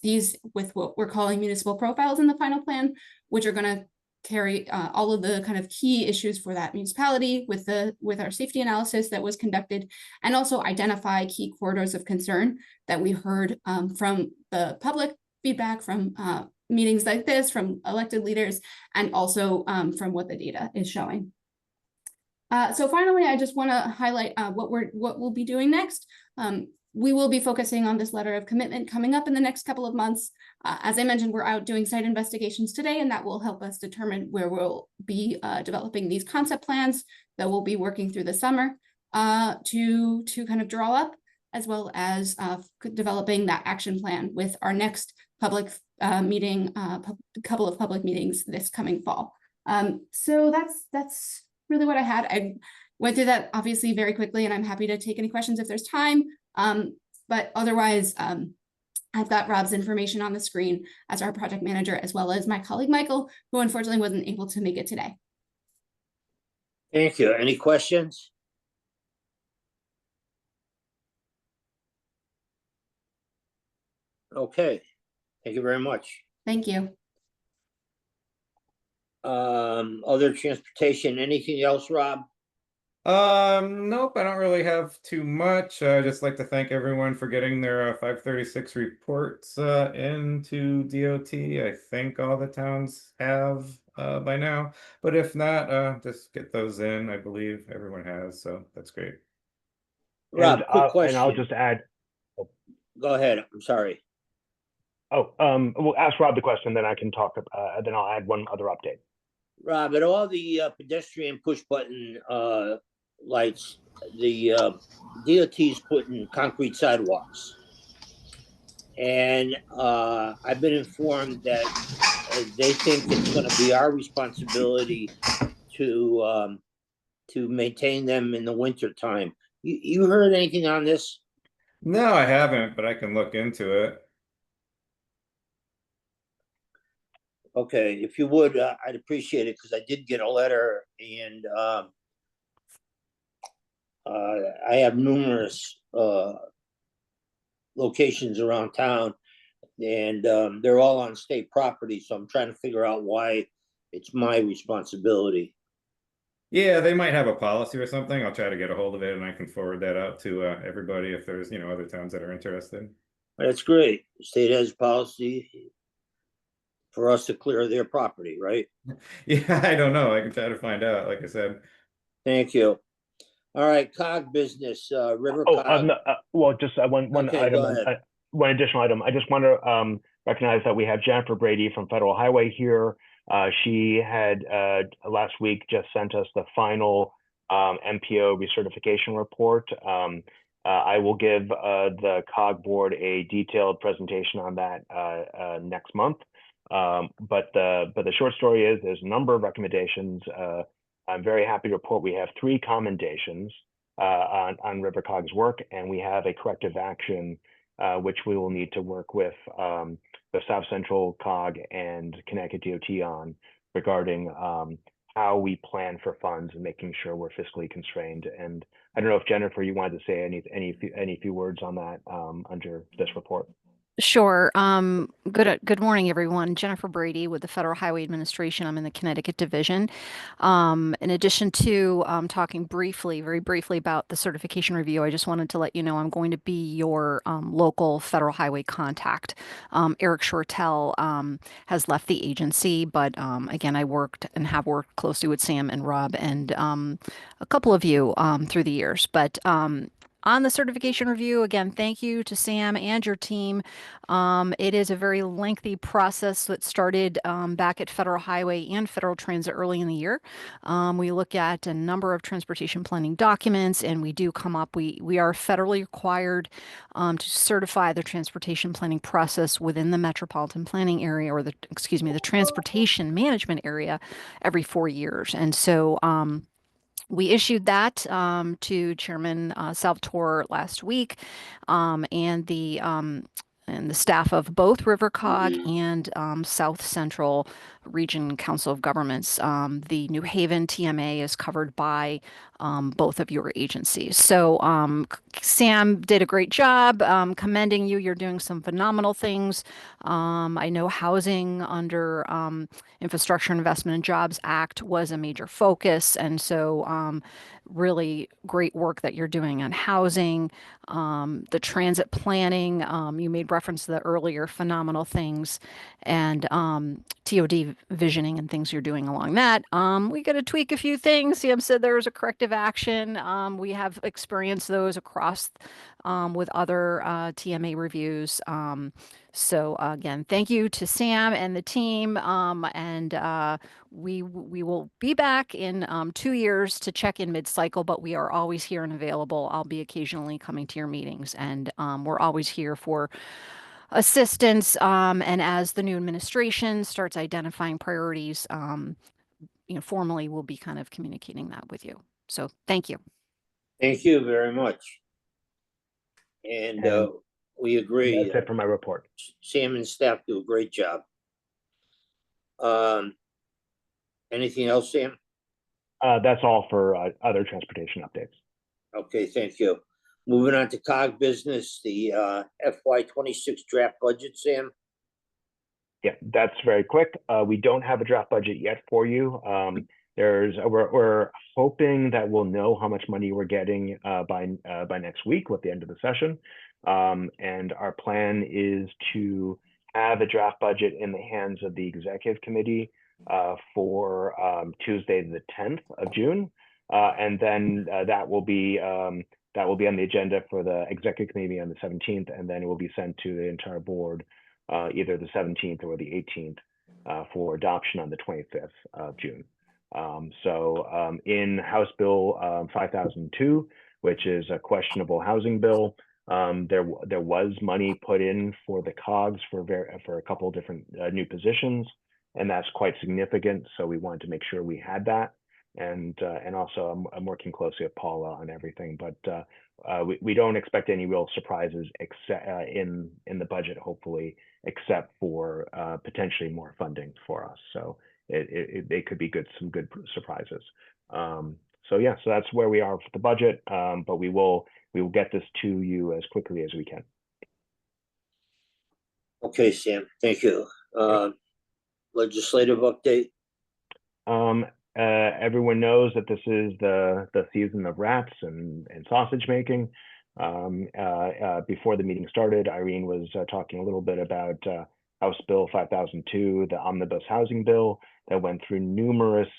these with what we're calling municipal profiles in the final plan, which are going to carry all of the kind of key issues for that municipality with our safety analysis that was conducted, and also identify key corridors of concern that we heard from the public feedback, from meetings like this, from elected leaders, and also from what the data is showing. So finally, I just want to highlight what we'll be doing next. We will be focusing on this letter of commitment coming up in the next couple of months. As I mentioned, we're out doing site investigations today, and that will help us determine where we'll be developing these concept plans that we'll be working through the summer to kind of draw up, as well as developing that action plan with our next public meeting, couple of public meetings this coming fall. So that's really what I had. I went through that obviously very quickly, and I'm happy to take any questions if there's time. But otherwise, I've got Rob's information on the screen as our project manager, as well as my colleague Michael, who unfortunately wasn't able to make it today. Thank you. Any questions? Okay, thank you very much. Thank you. Other transportation, anything else, Rob? Nope, I don't really have too much. I just like to thank everyone for getting their 536 reports into DOT. I think all the towns have by now, but if not, just get those in. I believe everyone has, so that's great. Rob, quick question. And I'll just add. Go ahead. I'm sorry. Oh, we'll ask Rob the question, then I can talk. Then I'll add one other update. Rob, at all the pedestrian push button lights, the DOT's putting concrete sidewalks, and I've been informed that they think it's going to be our responsibility to maintain them in the winter time. You heard anything on this? No, I haven't, but I can look into it. Okay, if you would, I'd appreciate it, because I did get a letter, and I have numerous locations around town, and they're all on state property, so I'm trying to figure out why it's my responsibility. Yeah, they might have a policy or something. I'll try to get a hold of it, and I can forward that out to everybody if there's, other towns that are interested. That's great. The state has policy for us to clear their property, right? Yeah, I don't know. I can try to find out, like I said. Thank you. All right, COG business, RiverCOG. Well, just one Okay, item, go ahead. one additional item. I just want to recognize that we have Jennifer Brady from Federal Highway here. She had last week just sent us the final MPO recertification report. I will give the COG board a detailed presentation on that next month. But the short story is there's a number of recommendations. I'm very happy to report we have 3 commendations on RiverCOG's work, and we have a corrective action which we will need to work with the South Central COG and Connecticut DOT on, regarding how we plan for funds and making sure we're fiscally constrained. And I don't know if Jennifer, you wanted to say any few words on that under this report. Sure. Good morning, everyone. Jennifer Brady with the Federal Highway Administration. I'm in the Connecticut Division. In addition to talking very briefly about the certification review, I just wanted to let you know I'm going to be your local federal highway contact. Eric Shortell has left the agency, but again, I worked and have worked closely with Sam and Rob and a couple of you through the years. But on the certification review, again, thank you to Sam and your team. It is a very lengthy process that started back at Federal Highway and Federal Transit early in the year. We look at a number of transportation planning documents, and we do come up, we are federally required to certify the transportation planning process within the metropolitan planning area, or the transportation management area every 4 years. And so we issued that to Chairman Salvatore last week, and the staff of both RiverCOG and South Central Region Council of Governments. The New Haven TMA is covered by both of your agencies. So Sam did a great job, commending you. You're doing some phenomenal things. I know housing under Infrastructure Investment and Jobs Act was a major focus. And so really great work that you're doing on housing, the transit planning. You made reference to the earlier phenomenal things, and TOD visioning and things you're doing along that. We got to tweak a few things. Sam said there was a corrective action. We have experienced those across with other TMA reviews. So again, thank you to Sam and the team. And we will be back in 2 years to check in mid-cycle, but we are always here and available. I'll be occasionally coming to your meetings, and we're always here for assistance. And as the new administration starts identifying priorities, formally we'll be kind of communicating that with you. So thank you. Thank you very much. And we agree. That's it for my report. Sam and staff do a great job. Anything else, Sam? That's all for other transportation updates. Okay, thank you. Moving on to COG business, the FY26 draft budget, Sam. Yeah, that's very quick. We don't have a draft budget yet for you. We're hoping that we'll know how much money we're getting by next week with the end of the session. And our plan is to have a draft budget in the hands of the executive committee for Tuesday, the 10th of June. And then that will be on the agenda for the executive committee on the 17th, and then it will be sent to the entire board either the 17th or the 18th for adoption on the 25th of June. In House Bill 5002, which is a questionable housing bill, there was money put in for the COGS for a couple of different new positions, and that's quite significant. So we wanted to make sure we had that. And also I'm working closely with Paula on everything, but we don't expect any real surprises in the budget, hopefully, except for potentially more funding for us. So they could be some good surprises. So that's where we are with the budget, but we will get this to you as quickly as we can. Okay, Sam, thank you. Legislative update. Everyone knows that this is the season of rats and sausage making. Before the meeting started, Irene was talking a little bit about House Bill 5002, the omnibus housing bill that went through numerous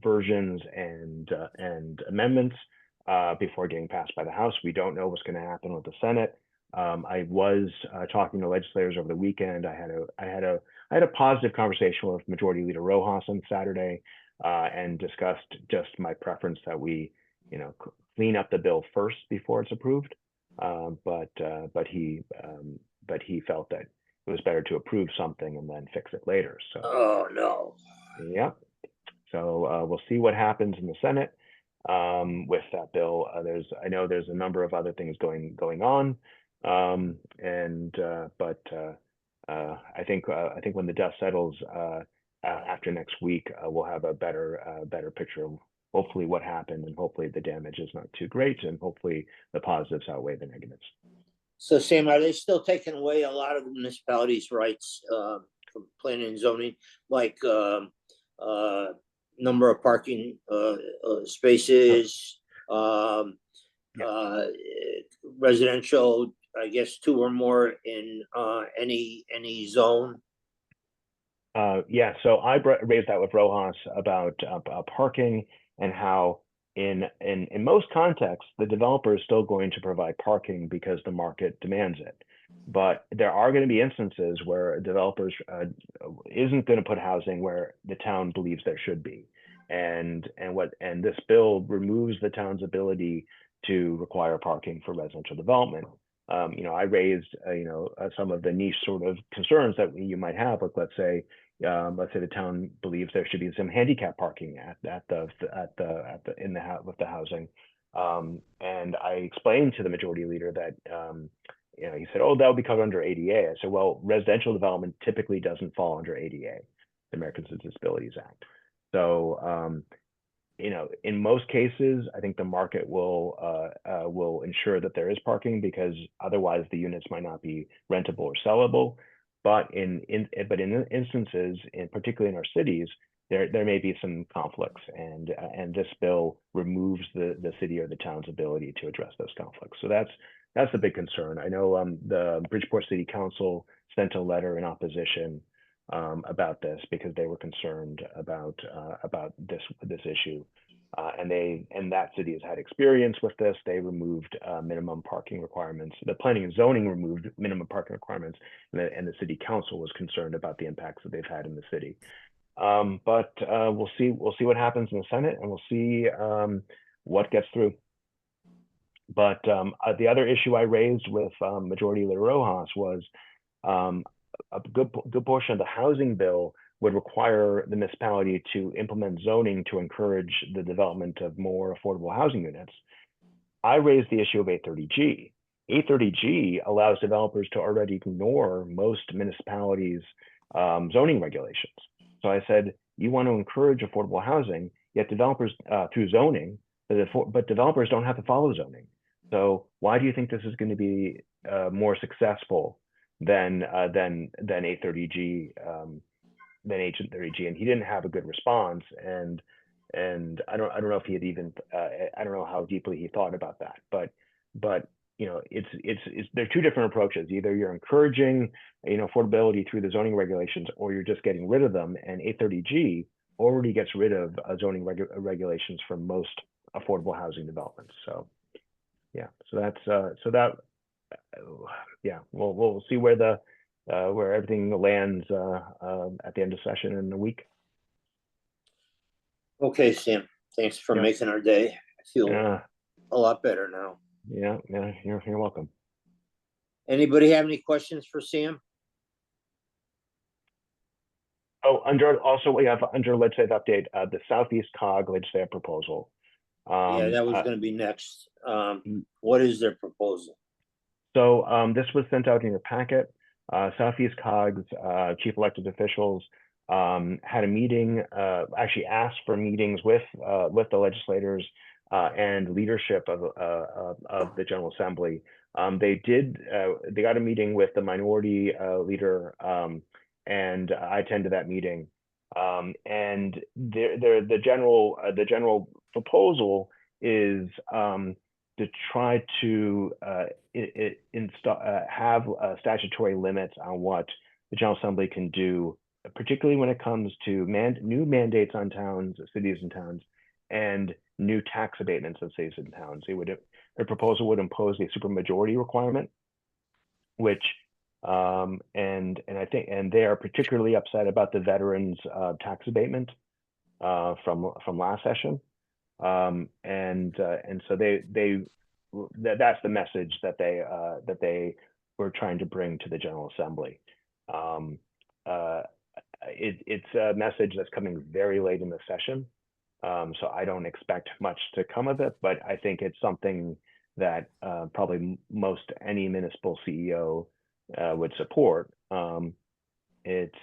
versions and amendments before getting passed by the House. We don't know what's going to happen with the Senate. I was talking to legislators over the weekend. I had a positive conversation with Majority Leader Rojas on Saturday, and discussed just my preference that we, clean up the bill first before it's approved. But he felt that it was better to approve something and then fix it later. So. Oh no. Yeah. So we'll see what happens in the Senate with that bill. I know there's a number of other things going on. But I think when the dust settles after next week, we'll have a better picture of hopefully what happened, and hopefully the damage is not too great, and hopefully the positives outweigh the negatives. So Sam, are they still taking away a lot of the municipalities' rights from planning and zoning, like number of parking spaces, residential, I guess 2 or more in any zone? Yeah, so I raised that with Rojas about parking, and how in most contexts, the developer is still going to provide parking because the market demands it. But there are going to be instances where a developer isn't going to put housing where the town believes there should be. And this bill removes the town's ability to require parking for residential development. I raised some of the niche sort of concerns that you might have, like let's say the town believes there should be some handicap parking with the housing, and I explained to the majority leader that he said, oh, that would be covered under ADA. I said, well, residential development typically doesn't fall under ADA, the Americans with Disabilities Act. So, in most cases, I think the market will ensure that there is parking, because otherwise the units might not be rentable or sellable. But in instances, particularly in our cities, there may be some conflicts, and this bill removes the city or the town's ability to address those conflicts. So that's the big concern. I know the Bridgeport City Council sent a letter in opposition about this, because they were concerned about this issue, and that city has had experience with this. They removed minimum parking requirements. The planning and zoning removed minimum parking requirements, and the city council was concerned about the impacts that they've had in the city. But we'll see what happens in the Senate, and we'll see what gets through. But the other issue I raised with Majority Leader Rojas was a good portion of the housing bill would require the municipality to implement zoning to encourage the development of more affordable housing units. I raised the issue of 830G. 830G allows developers to already ignore most municipalities' zoning regulations. So I said, you want to encourage affordable housing, yet developers through zoning, but developers don't have to follow zoning. So why do you think this is going to be more successful than 830G, than Agent 30G? And he didn't have a good response. And I don't know if he had even I don't know how deeply he thought about that. But it's there are two different approaches. Either you're encouraging affordability through the zoning regulations, or you're just getting rid of them. And 830G already gets rid of zoning regulations for most affordable housing developments. So yeah, we'll see where everything lands at the end of session in a week. Okay, Sam, thanks for making our day. I feel a lot better now. Yeah, you're welcome. Anybody have any questions for Sam? Oh, we have under legislative update, the Southeast COG legislative proposal. Yeah, that was going to be next. What is their proposal? So this was sent out in your packet. Southeast COG's chief elected officials had a meeting, actually asked for meetings with the legislators and leadership of the General Assembly. They got a meeting with the minority leader, and I attended that meeting. And the general proposal is to try to have statutory limits on what the General Assembly can do, particularly when it comes to new mandates on towns, cities and towns, and new tax abatements of cities and towns. The proposal would impose a supermajority requirement, which and they are particularly upset about the veterans tax abatement from last session. And so that's the message that they were trying to bring to the General Assembly. It's a message that's coming very late in the session, so I don't expect much to come of it, but I think it's something that probably any municipal CEO would support. It's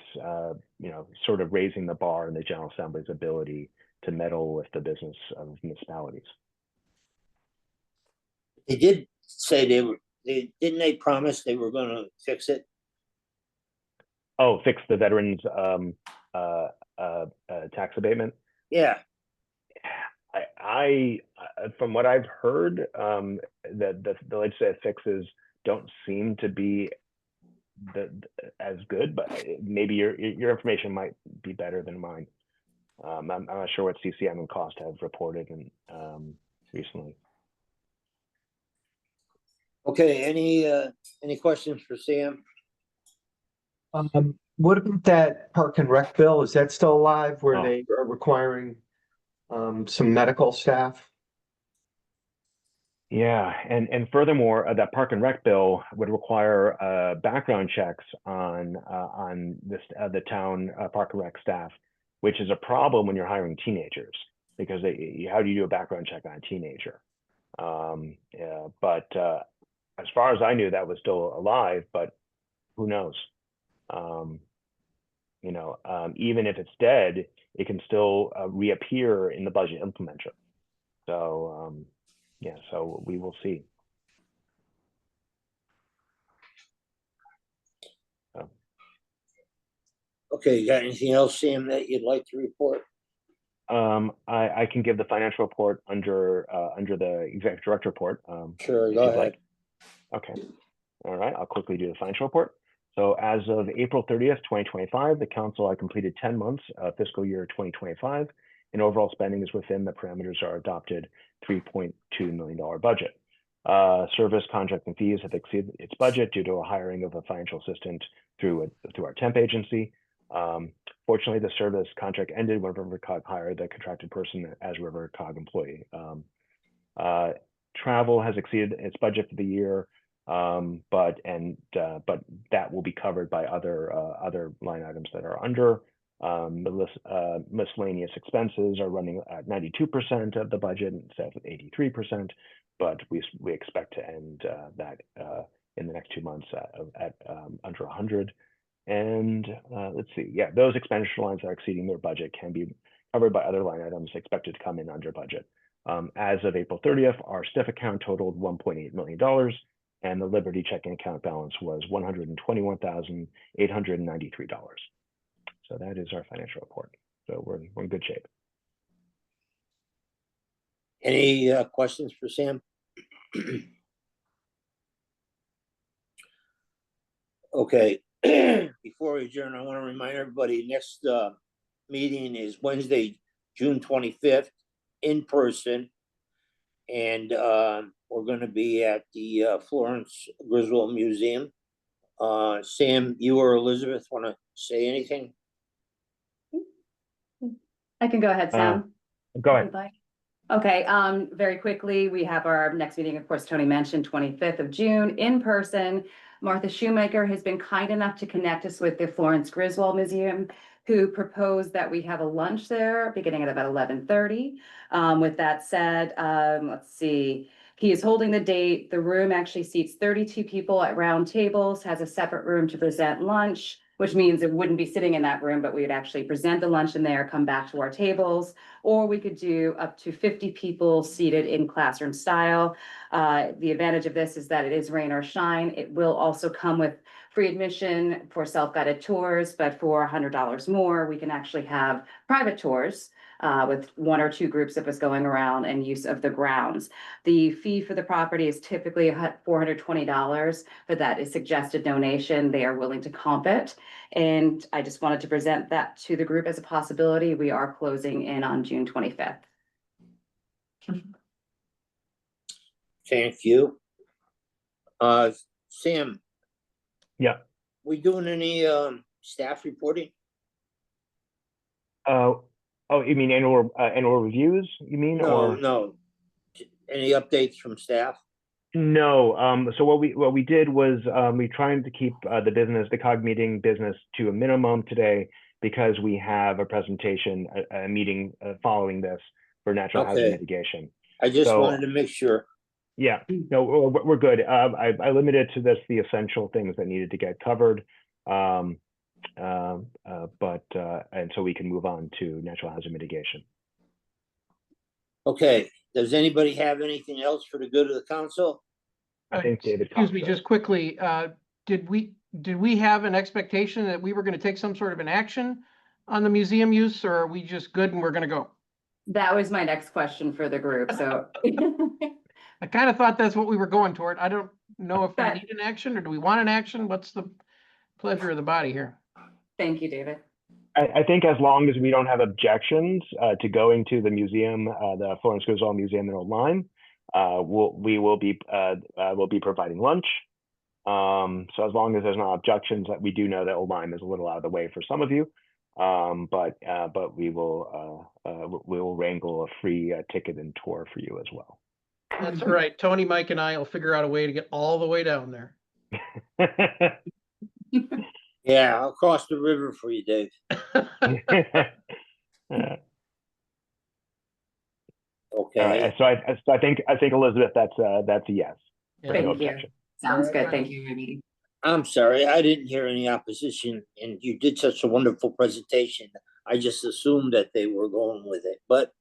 sort of raising the bar in the General Assembly's ability to meddle with the business of municipalities. They did say didn't they promise they were going to fix it? Oh, fix the veterans tax abatement? Yeah. I from what I've heard, the legislative fixes don't seem to be as good, but maybe your information might be better than mine. I'm not sure what CCM and Cost have reported recently. Okay, any questions for Sam? What about that park and rec bill? Is that still alive, where they are requiring some medical staff? Yeah, and furthermore, that park and rec bill would require background checks on the town park and rec staff, which is a problem when you're hiring teenagers, because how do you do a background check on a teenager? as far as I knew, that was still alive, but who knows? You know, even if it's dead, it can still reappear in the budget implementer. So yeah, so we will see. So. Okay, you got anything else, Sam, that you'd like to report? I can give the financial report under the executive director report. Sure, if go you'd ahead. like. Okay. All right, I'll quickly do the financial report. So as of April 30th, 2025, the council had completed 10 months of fiscal year 2025, and overall spending is within the parameters of our adopted $3.2 million budget. Service contract and fees have exceeded its budget due to a hiring of a financial assistant through our temp agency. Fortunately, the service contract ended when RiverCOG hired the contracted person as RiverCOG employee. Travel has exceeded its budget for the year, but that will be covered by other line items that are under. The miscellaneous expenses are running at 92% of the budget instead of 83%, but we expect to end that in the next 2 months at under 100. And let's see, yeah, those expenditure lines that are exceeding their budget can be covered by other line items expected to come in under budget. As of April 30th, our STIF account totaled $1.8 million, and the Liberty checking account balance was $121,893. So that is our financial report. So we're in good shape. Any questions for Sam? Okay, before we adjourn, I want to remind everybody, next meeting is Wednesday, June 25th, in person. And we're going to be at the Florence Griswold Museum. Sam, you or Elizabeth want to say anything? I can go ahead, Sam. Go ahead. Okay, very quickly, we have our next meeting, of course, Tony mentioned, 25th of June, in person. Martha Shoemaker has been kind enough to connect us with the Florence Griswold Museum, who proposed that we have a lunch there beginning at about 11:30. With that said, let's see. He is holding the date. The room actually seats 32 people at round tables, has a separate room to present lunch, which means it wouldn't be sitting in that room, but we would actually present the lunch in there, come back to our tables, or we could do up to 50 people seated in classroom style. The advantage of this is that it is rain or shine. It will also come with free admission for self-guided tours, but for $100 more, we can actually have private tours with 1 or 2 groups of us going around and use of the grounds. The fee for the property is typically $420, but that is suggested donation. They are willing to comp it. And I just wanted to present that to the group as a possibility. We are closing in on June 25th. Thank you. Sam. Yeah. We doing any staff reporting? Oh, you mean annual reviews? You mean No. Any updates from staff? No. So what we did was we tried to keep the COG meeting business to a minimum today because we have a presentation, a meeting following this for natural hazard mitigation. I just wanted to make sure. Yeah, no, we're good. I limited to this the essential things that needed to get covered, and so we can move on to natural hazard mitigation. Okay. Does anybody have anything else for the good of the council? I think David. Excuse me, just quickly. Did we have an expectation that we were going to take some sort of an action on the museum use, or are we just good and we're going to go? That was my next question for the group. So I kind of thought that's what we were going toward. I don't know if we need an action or do we want an action? What's the pleasure of the body here? Thank you, David. I think as long as we don't have objections to going to the museum, the Florence Griswold Museum in Old Lyme, we'll be providing lunch. So as long as there's no objections, that we do know that Old Lyme is a little out of the way for some of you, but we will wrangle a free ticket and tour for you as well. That's right. Tony, Mike, and I will figure out a way to get all the way down there. Yeah, I'll cross the river for you, Dave. Okay. All right. So I think Elizabeth, that's a yes. Thank you. Sounds good. Thank you, Amy. I'm sorry, I didn't hear any opposition, and you did such a wonderful presentation. I just assumed that they were going with it, but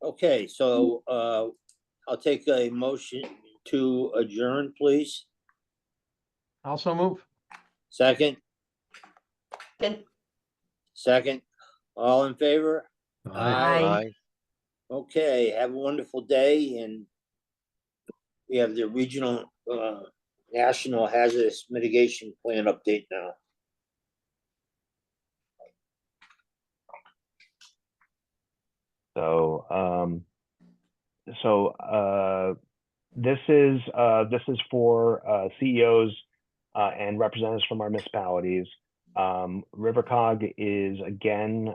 okay, so I'll take a motion to adjourn, please. Also move. Second. Second. All in favor? Aye. Okay, have a wonderful day, and we have the regional national hazardous mitigation plan update now. This is for CEOs and representatives from our municipalities. RiverCOG is again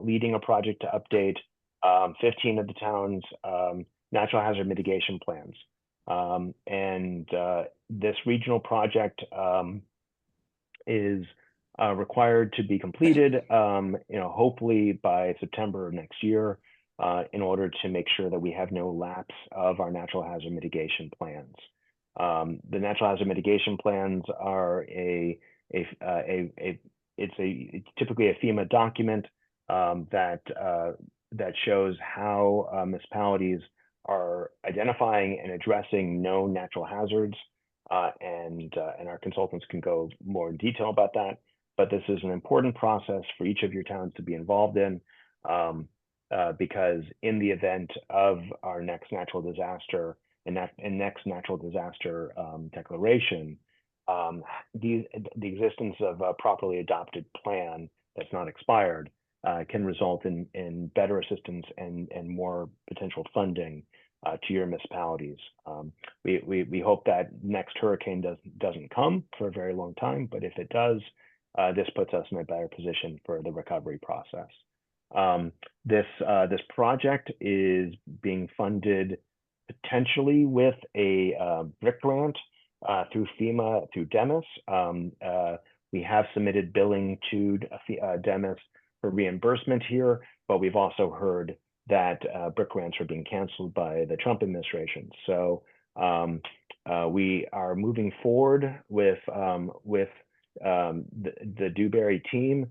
leading a project to update 15 of the town's natural hazard mitigation plans. This regional project is required to be completed, hopefully by September of next year, in order to make sure that we have no lapse of our natural hazard mitigation plans. The natural hazard mitigation plans are it's typically a FEMA document that shows how municipalities are identifying and addressing known natural hazards, and our consultants can go more in detail about that. But this is an important process for each of your towns to be involved in, because in the event of our next natural disaster and next natural disaster declaration, the existence of a properly adopted plan that's not expired can result in better assistance and more potential funding to your municipalities. We hope that next hurricane doesn't come for a very long time, but if it does, this puts us in a better position for the recovery process. This project is being funded potentially with a BRIC grant through FEMA, through DEMIS. We have submitted billing to DEMIS for reimbursement here, but we've also heard that BRIC grants are being canceled by the Trump administration. So we are moving forward with the Dewberry team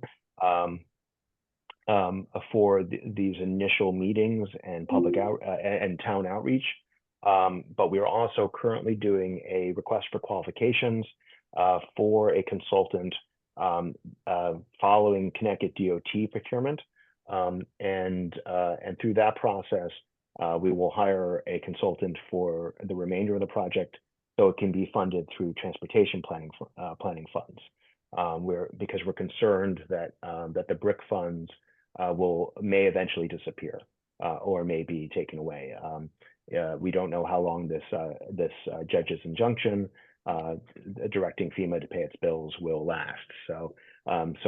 for these initial meetings and public and town outreach. But we are also currently doing a request for qualifications for a consultant following Connecticut DOT procurement. And through that process, we will hire a consultant for the remainder of the project, so it can be funded through transportation planning funds. Because we're concerned that the BRIC funds may eventually disappear or may be taken away. We don't know how long this judge's injunction directing FEMA to pay its bills will last. So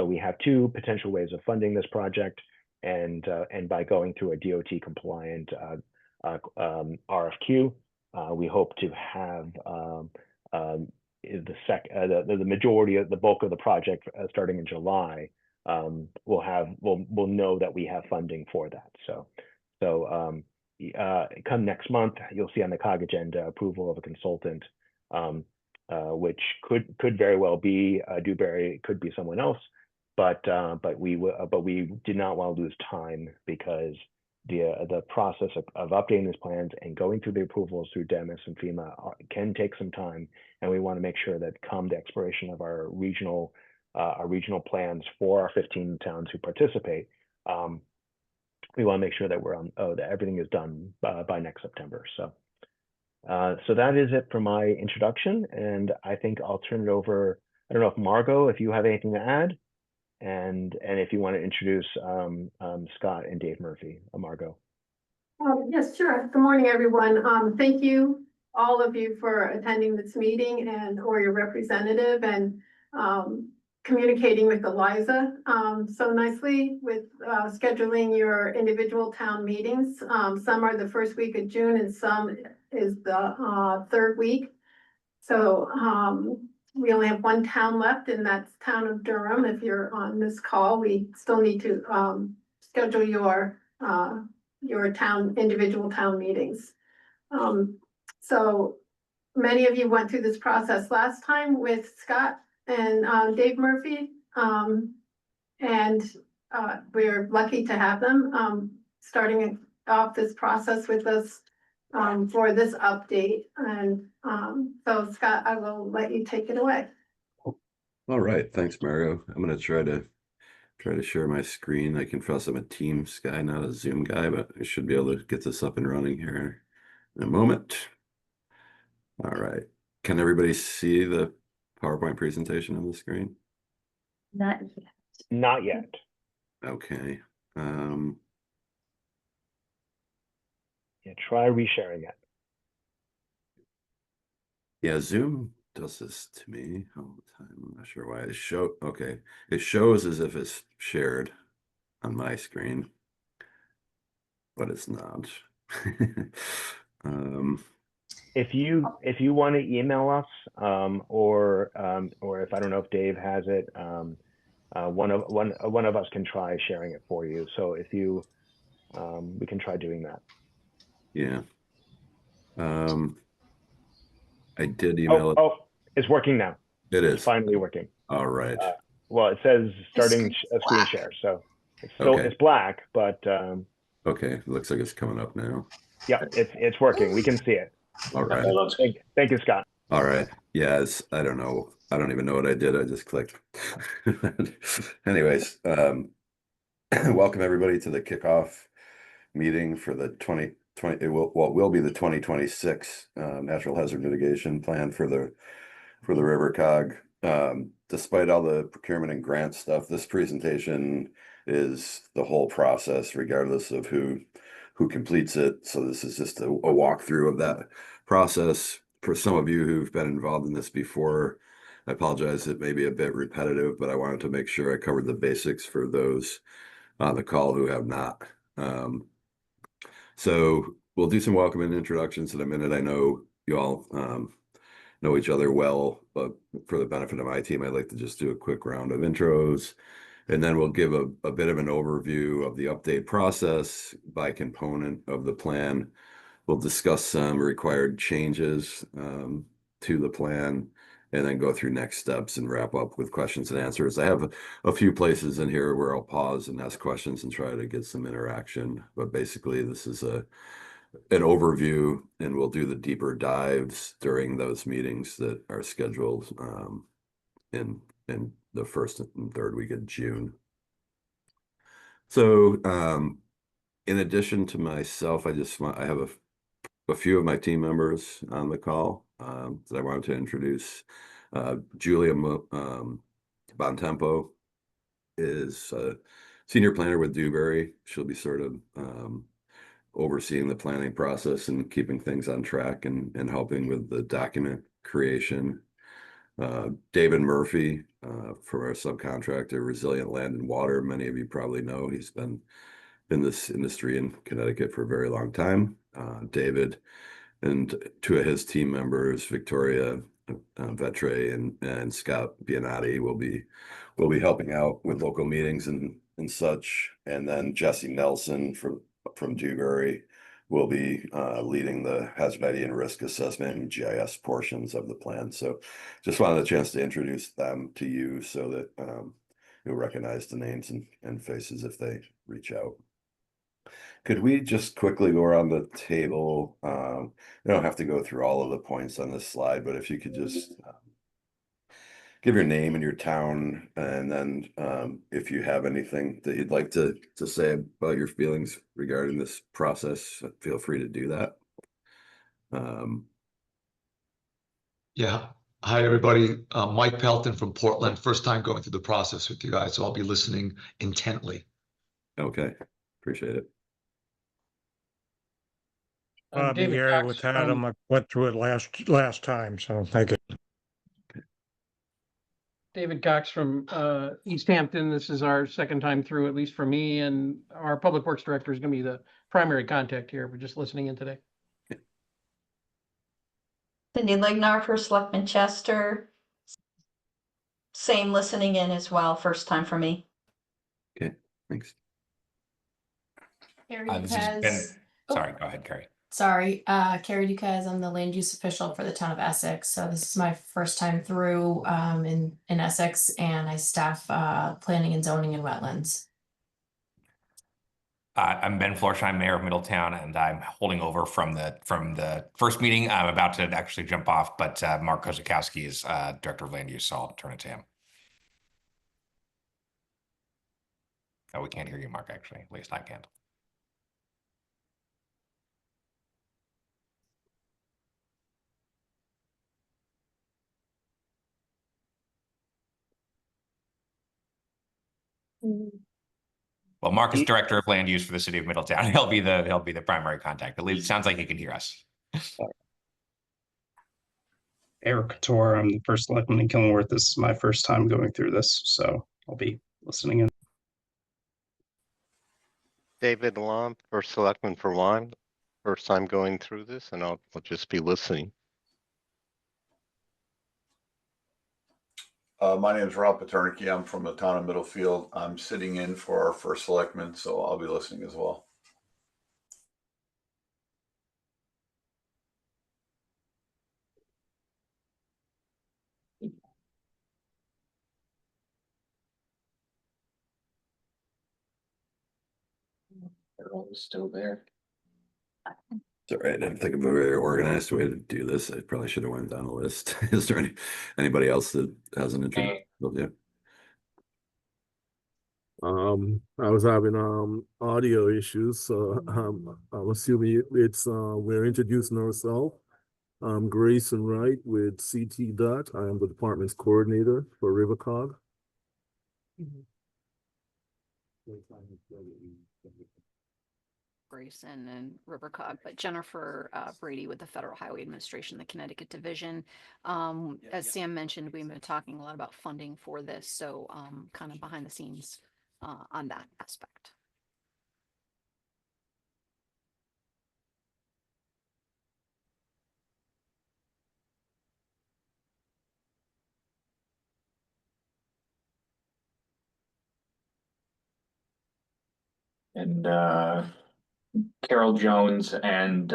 we have two potential ways of funding this project, and by going through a DOT compliant RFQ, we hope to have the majority of the bulk of the project starting in July. We'll know that we have funding for that. So come next month, you'll see on the COG agenda approval of a consultant, which could very well be Dewberry, it could be someone else, but we did not want to lose time, because the process of updating these plans and going through the approvals through DEMIS and FEMA can take some time, and we want to make sure that come the expiration of our regional plans for our 15 towns who participate, we want to make sure that that everything is done by next September. So that is it for my introduction, and I think I'll turn it over. I don't know if Margot, if you have anything to add, and if you want to introduce Scott and Dave Murphy. Margot. Yes, sure. Good morning, everyone. Thank you, all of you, for attending this meeting or your representative, and communicating with Eliza so nicely with scheduling your individual town meetings. Some are the first week of June and some is the third week. So we only have one town left, and that's town of Durham. If you're on this call, we still need to schedule your your individual town meetings. So many of you went through this process last time with Scott and Dave Murphy. And we're lucky to have them starting off this process with us for this update. And so Scott, I will let you take it away. All right, thanks, Mario. I'm going to try to share my screen. I confess I'm a Teams guy, not a Zoom guy, but I should be able to get this up and running here in a moment. All right. Can everybody see the PowerPoint presentation on the screen? Not yet. Not yet. Okay. Yeah, try resharing it. Yeah, Zoom does this to me all the time. I'm not sure why. It shows as if it's shared on my screen, but it's not. If you want to email us, or if I don't know if Dave has it, one of us can try sharing it for you. So if you, we can try doing that. Yeah. I did email it. Oh, it's working now. It's finally working. All right. Well, it says starting a screen share, so it's still it's black, but okay, looks like it's coming up now. Yeah, it's working. We can see it. All right. Thank you, Scott. All right. Yeah, I don't know. I don't even know what I did. I just clicked. Anyways, welcome everybody to the kickoff meeting for the 2020. What will be the 2026 natural hazard mitigation plan for the RiverCOG. Despite all the procurement and grant stuff, this presentation is the whole process, regardless of who completes it. So this is just a walkthrough of that process. For some of you who've been involved in this before, I apologize, it may be a bit repetitive, but I wanted to make sure I covered the basics for those on the call who have not. So we'll do some welcome and introductions in a minute. I know you all know each other well, but for the benefit of my team, I'd like to just do a quick round of intros, and then we'll give a bit of an overview of the update process by component of the plan. We'll discuss some required changes to the plan, and then go through next steps and wrap up with questions and answers. I have a few places in here where I'll pause and ask questions and try to get some interaction, but basically this is an overview, and we'll do the deeper dives during those meetings that are scheduled in the first and third week of June. So in addition to myself, I have a few of my team members on the call that I wanted to introduce. Julia Bontempo is a senior planner with Dewberry. She'll be sort of overseeing the planning process and keeping things on track and helping with the document creation. David Murphy from our subcontractor, Resilient Land and Water. Many of you probably know he's been in this industry in Connecticut for a very long time. David and two of his team members, Victoria Vetre and Scott Bianati, will be helping out with local meetings and such. And then Jesse Nelson from Dewberry will be leading the hazard ID and risk assessment and GIS portions of the plan. So just wanted a chance to introduce them to you so that you'll recognize the names and faces if they reach out. Could we just quickly go around the table? You don't have to go through all of the points on this slide, but if you could just give your name and your town, and then if you have anything that you'd like to say about your feelings regarding this process, feel free to do that. Yeah. Hi, everybody. Mike Pelton from Portland. First time going through the process with you guys, so I'll be listening intently. Okay. Appreciate it. Bobby David Gary Cox with Adam. I went through it last time, so thank you. David Cox from East Hampton. This is our second time through, at least for me, and our public works director is going to be the primary contact here. We're just listening in today. Cindy Lignar for Selectman Chester. Same listening in as well, first time for me. Okay, thanks. Carrie This has been, Duquez. sorry, go ahead, Carrie. Sorry, Carrie Duquez. I'm the land use official for the town of Essex. So this is my first time through in Essex, and I staff planning and zoning and wetlands. I'm Ben Florsheim, Mayor of Middletown, and I'm holding over from the first meeting. I'm about to actually jump off, but Mark Kozakowski is Director of Land Use, so I'll turn it to him. Oh, we can't hear you, Mark, actually. At least I can't. Well, Mark is Director of Land Use for the City of Middletown. He'll be the primary contact. At least it sounds like he can hear us. Eric Couture, I'm the first selectman in Killingworth. This is my first time going through this, so I'll be listening in. David Lomb, first selectman for Lyme. First time going through this, and I'll just be listening. My name is Rob Paternicky. I'm from the town of Middlefield. I'm sitting in for our first selectman, so I'll be listening as well. Everyone's still there. It's all right. I didn't think of a very organized way to do this. I probably should have went down the list. Is there anybody else that has an interest? Yeah. I was having audio issues, so I'm assuming it's we're introducing ourselves. I'm Grayson Wright with CT Dot. I am the department's coordinator for RiverCOG. Grayson and RiverCOG, but Jennifer Brady with the Federal Highway Administration, the Connecticut Division. As Sam mentioned, we've been talking a lot about funding for this, so kind of behind the scenes on that aspect. And Carol Jones and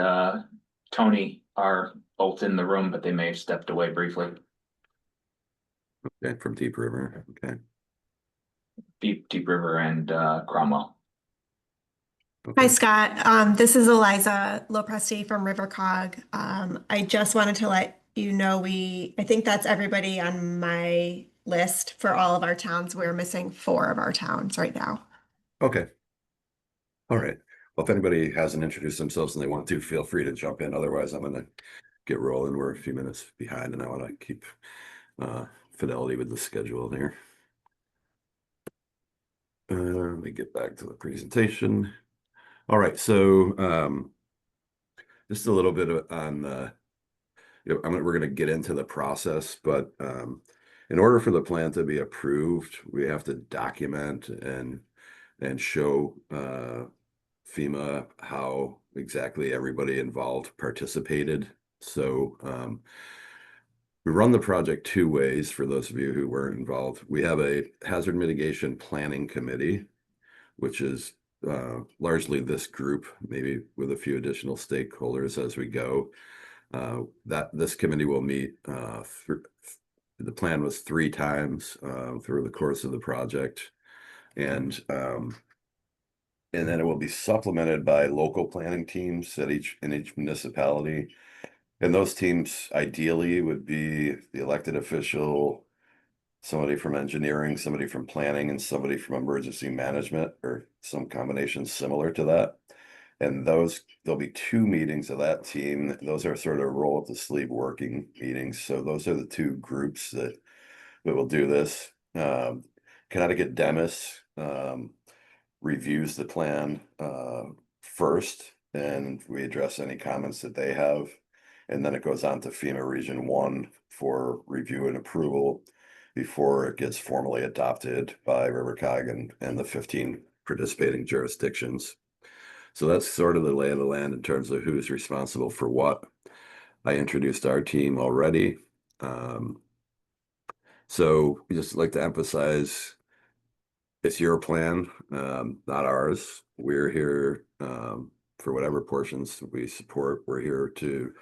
Tony are both in the room, but they may have stepped away briefly. Okay, from Deep River. Okay. Deep River and Cromwell. Hi, Scott. This is Eliza Lopresti from RiverCOG. I just wanted to let you know I think that's everybody on my list for all of our towns. We're missing 4 of our towns right now. Okay. All right. Well, if anybody hasn't introduced themselves and they want to, feel free to jump in. Otherwise, I'm going to get rolling. We're a few minutes behind, and I want to keep fidelity with the schedule here. Let me get back to the presentation. All right. So just a little bit on we're going to get into the process, but in order for the plan to be approved, we have to document and show FEMA how exactly everybody involved participated. So we run the project 2 ways for those of you who weren't involved. We have a hazard mitigation planning committee, which is largely this group, maybe with a few additional stakeholders as we go. This committee will meet the plan was 3 times through the course of the project, and then it will be supplemented by local planning teams in each municipality. And those teams ideally would be the elected official, somebody from engineering, somebody from planning, and somebody from emergency management, or some combination similar to that. And there'll be 2 meetings of that team. Those are sort of roll up the sleeve working meetings. So those are the 2 groups that will do this. Connecticut Demis reviews the plan first, and we address any comments that they have. And then it goes on to FEMA Region 1 for review and approval before it gets formally adopted by RiverCOG and the 15 participating jurisdictions. So that's sort of the lay of the land in terms of who's responsible for what. I introduced our team already. So we just like to emphasize, it's your plan, not ours. We're here for whatever portions we support. We're here to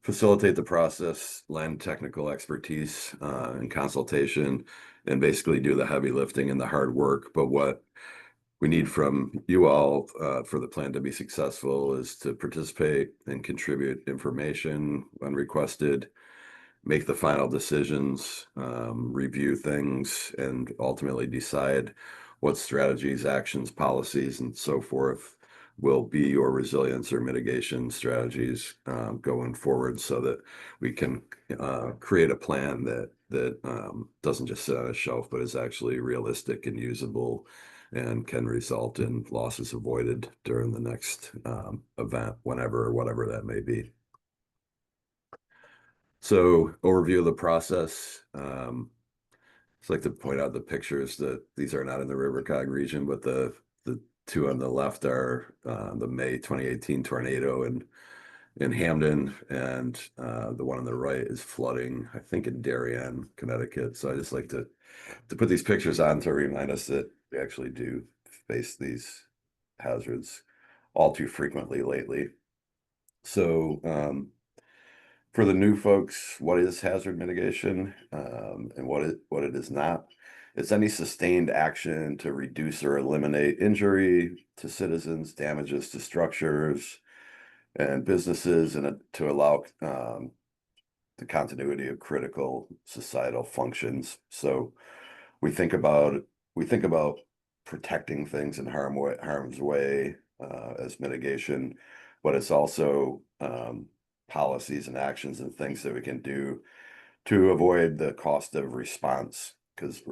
facilitate the process, lend technical expertise and consultation, and basically do the heavy lifting and the hard work. But what we need from you all for the plan to be successful is to participate and contribute information when requested, make the final decisions, review things, and ultimately decide what strategies, actions, policies, and so forth will be your resilience or mitigation strategies going forward, so that we can create a plan that doesn't just sit on a shelf, but is actually realistic and usable, and can result in losses avoided during the next event, whenever or whatever that may be. So, overview of the process. I'd like to point out the pictures that these are not in the RiverCOG region, but the two on the left are the May 2018 tornado in Hamden, and the one on the right is flooding, I think, in Darien, Connecticut. So I just like to put these pictures on to remind us that we actually do face these hazards all too frequently lately. So for the new folks, what is hazard mitigation and what it is not? It's any sustained action to reduce or eliminate injury to citizens, damages to structures and businesses, and to allow the continuity of critical societal functions. So we think about protecting things in harm's way as mitigation, but it's also policies and actions and things that we can do to avoid the cost of response, because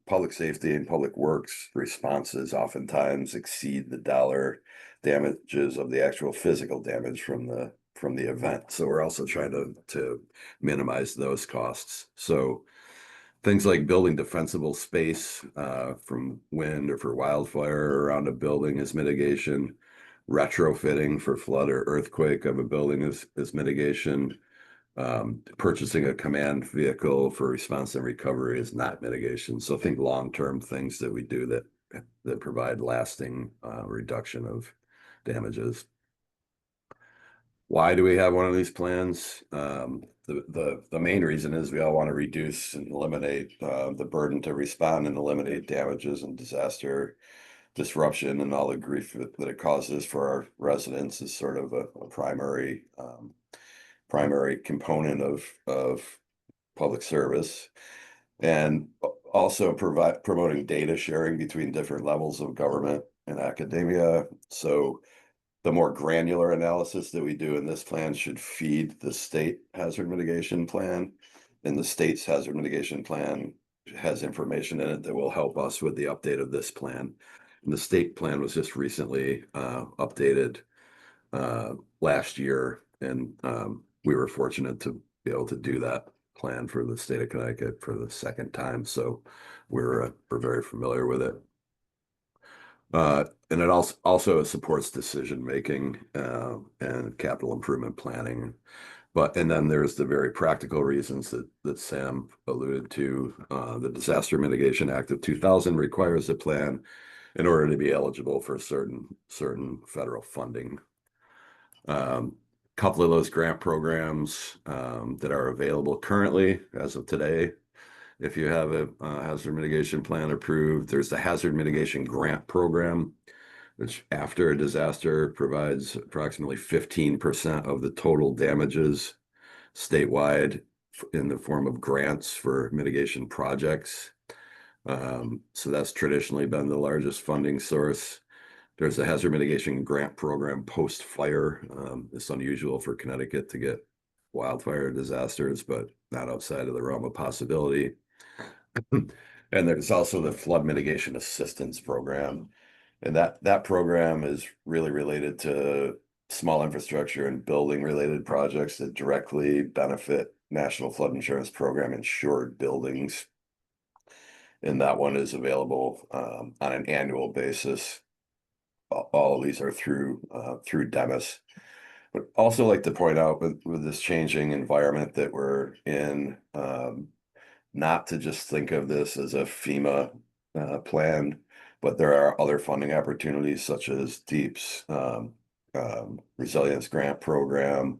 public safety and public works responses oftentimes exceed the dollar damages of the actual physical damage from the event. So we're also trying to minimize those costs. So things like building defensible space from wind or for wildfire around a building is mitigation. Retrofitting for flood or earthquake of a building is mitigation. Purchasing a command vehicle for response and recovery is not mitigation. So think long-term things that we do that provide lasting reduction of damages. Why do we have one of these plans? The main reason is we all want to reduce and eliminate the burden to respond and eliminate damages and disaster disruption, and all the grief that it causes for our residents is sort of a primary component of public service. And also promoting data sharing between different levels of government and academia. So the more granular analysis that we do in this plan should feed the state hazard mitigation plan, and the state's hazard mitigation plan has information in it that will help us with the update of this plan. And the state plan was just recently updated last year, and we were fortunate to be able to do that plan for the state of Connecticut for the second time. So we're very familiar with it. And it also supports decision making and capital improvement planning. And then there's the very practical reasons that Sam alluded to. The Disaster Mitigation Act of 2000 requires a plan in order to be eligible for certain federal funding. Couple of those grant programs that are available currently as of today. If you have a hazard mitigation plan approved, there's the Hazard Mitigation Grant Program, which after a disaster provides approximately 15% of the total damages statewide in the form of grants for mitigation projects. So that's traditionally been the largest funding source. There's a Hazard Mitigation Grant Program post-fire. It's unusual for Connecticut to get wildfire disasters, but not outside of the realm of possibility. And there's also the Flood Mitigation Assistance Program. And that program is really related to small infrastructure and building related projects that directly benefit National Flood Insurance Program insured buildings. And that one is available on an annual basis. All of these are through Demis. But also like to point out with this changing environment that we're in, not to just think of this as a FEMA planned, but there are other funding opportunities such as DEEP's resilience grant program,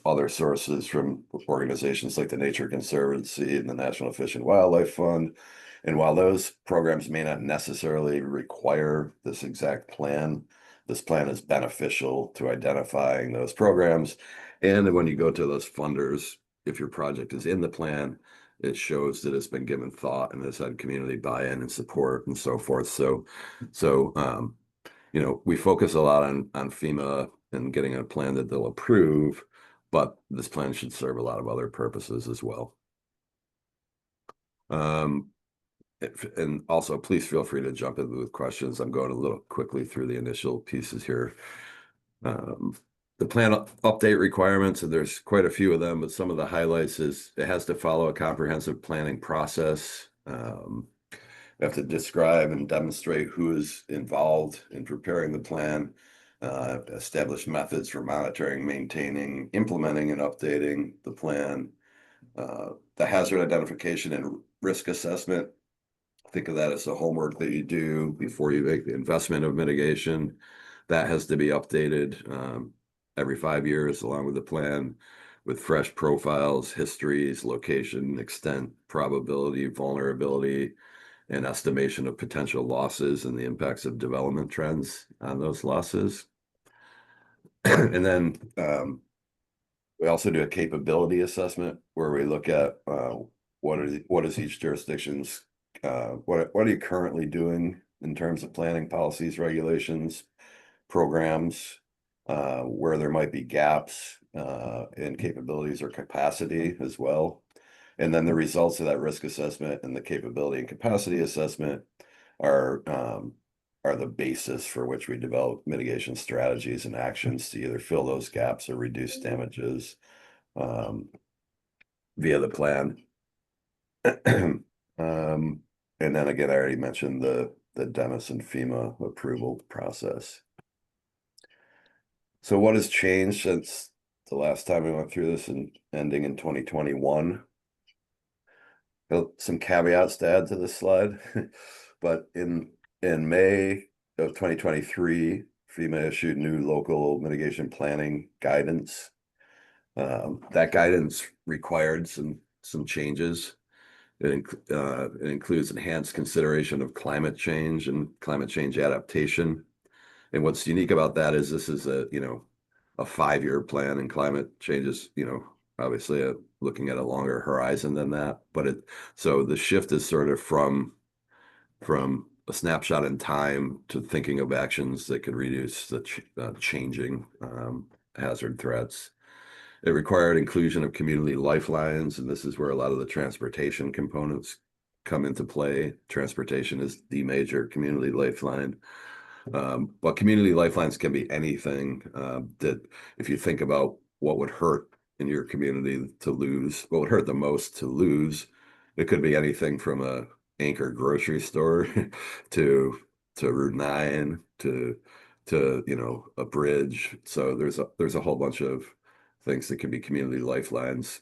other sources from organizations like the Nature Conservancy and the National Fish and Wildlife Fund. And while those programs may not necessarily require this exact plan, this plan is beneficial to identifying those programs. And when you go to those funders, if your project is in the plan, it shows that it's been given thought and has had community buy-in and support and so forth. So you know, we focus a lot on FEMA and getting a plan that they'll approve, but this plan should serve a lot of other purposes as well. And also, please feel free to jump in with questions. I'm going a little quickly through the initial pieces here. The plan update requirements, and there's quite a few of them, but some of the highlights is it has to follow a comprehensive planning process. We have to describe and demonstrate who is involved in preparing the plan, establish methods for monitoring, maintaining, implementing, and updating the plan. The hazard identification and risk assessment, think of that as the homework that you do before you make the investment of mitigation. That has to be updated every 5 years along with the plan with fresh profiles, histories, location, extent, probability, vulnerability, and estimation of potential losses and the impacts of development trends on those losses. And then we also do a capability assessment where we look at what is each jurisdiction's what are you currently doing in terms of planning policies, regulations, programs, where there might be gaps in capabilities or capacity as well. And then the results of that risk assessment and the capability and capacity assessment are the basis for which we develop mitigation strategies and actions to either fill those gaps or reduce damages via the plan. And then again, I already mentioned the DEMIS and FEMA approval process. So what has changed since the last time we went through this and ending in 2021? Some caveats to add to this slide, but in May of 2023, FEMA issued new local mitigation planning guidance. That guidance required some changes. It includes enhanced consideration of climate change and climate change adaptation. And what's unique about that is this is a 5-year plan, and climate change is, obviously looking at a longer horizon than that. But so the shift is sort of from a snapshot in time to thinking of actions that could reduce the changing hazard threats. It required inclusion of community lifelines, and this is where a lot of the transportation components come into play. Transportation is the major community lifeline. But community lifelines can be anything that if you think about what would hurt in your community to lose, what would hurt the most to lose, it could be anything from a anchor grocery store to Route 9 to a bridge. So there's a whole bunch of things that can be community lifelines.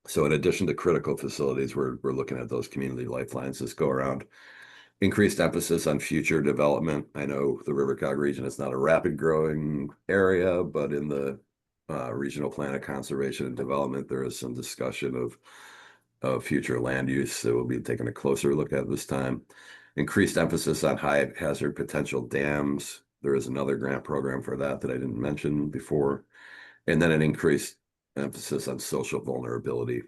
So in addition to critical facilities, we're looking at those community lifelines this go around. Increased emphasis on future development. I know the RiverCOG region is not a rapid growing area, but in the regional plan of conservation and development, there is some discussion of future land use that we'll be taking a closer look at this time. Increased emphasis on high hazard potential dams. There is another grant program for that I didn't mention before. And then an increased emphasis on social vulnerability.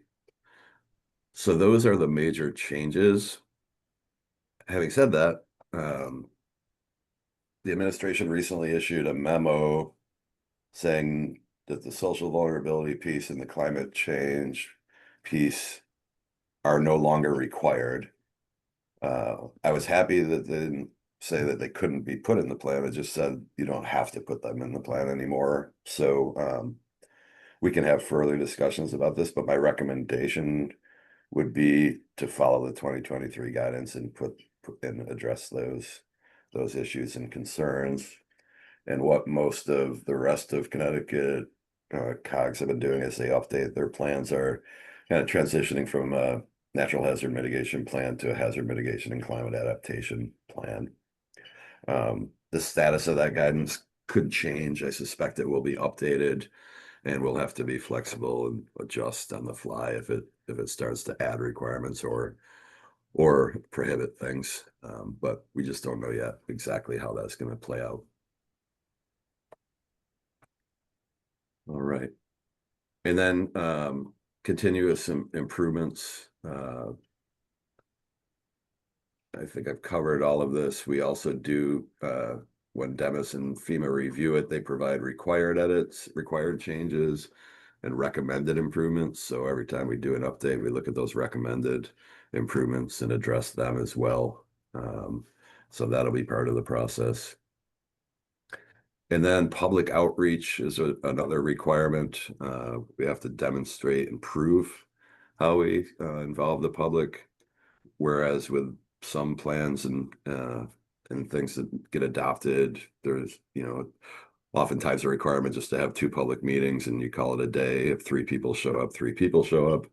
So those are the major changes. Having said that, the administration recently issued a memo saying that the social vulnerability piece and the climate change piece are no longer required. I was happy that they didn't say that they couldn't be put in the plan. It just said you don't have to put them in the plan anymore. So we can have further discussions about this, but my recommendation would be to follow the 2023 guidance and address those issues and concerns. And what most of the rest of Connecticut COGs have been doing as they update their plans are kind of transitioning from a natural hazard mitigation plan to a hazard mitigation and climate adaptation plan. The status of that guidance could change. I suspect it will be updated, and we'll have to be flexible and adjust on the fly if it starts to add requirements or prohibit things. But we just don't know yet exactly how that's going to play out. All right. And then continuous improvements. I think I've covered all of this. We also do, when Demis and FEMA review it, they provide required edits, required changes, and recommended improvements. So every time we do an update, we look at those recommended improvements and address them as well. So that'll be part of the process. And then public outreach is another requirement. We have to demonstrate and prove how we involve the public. Whereas with some plans and things that get adopted, there's, oftentimes a requirement just to have 2 public meetings and you call it a day. If 3 people show up, 3 people show up.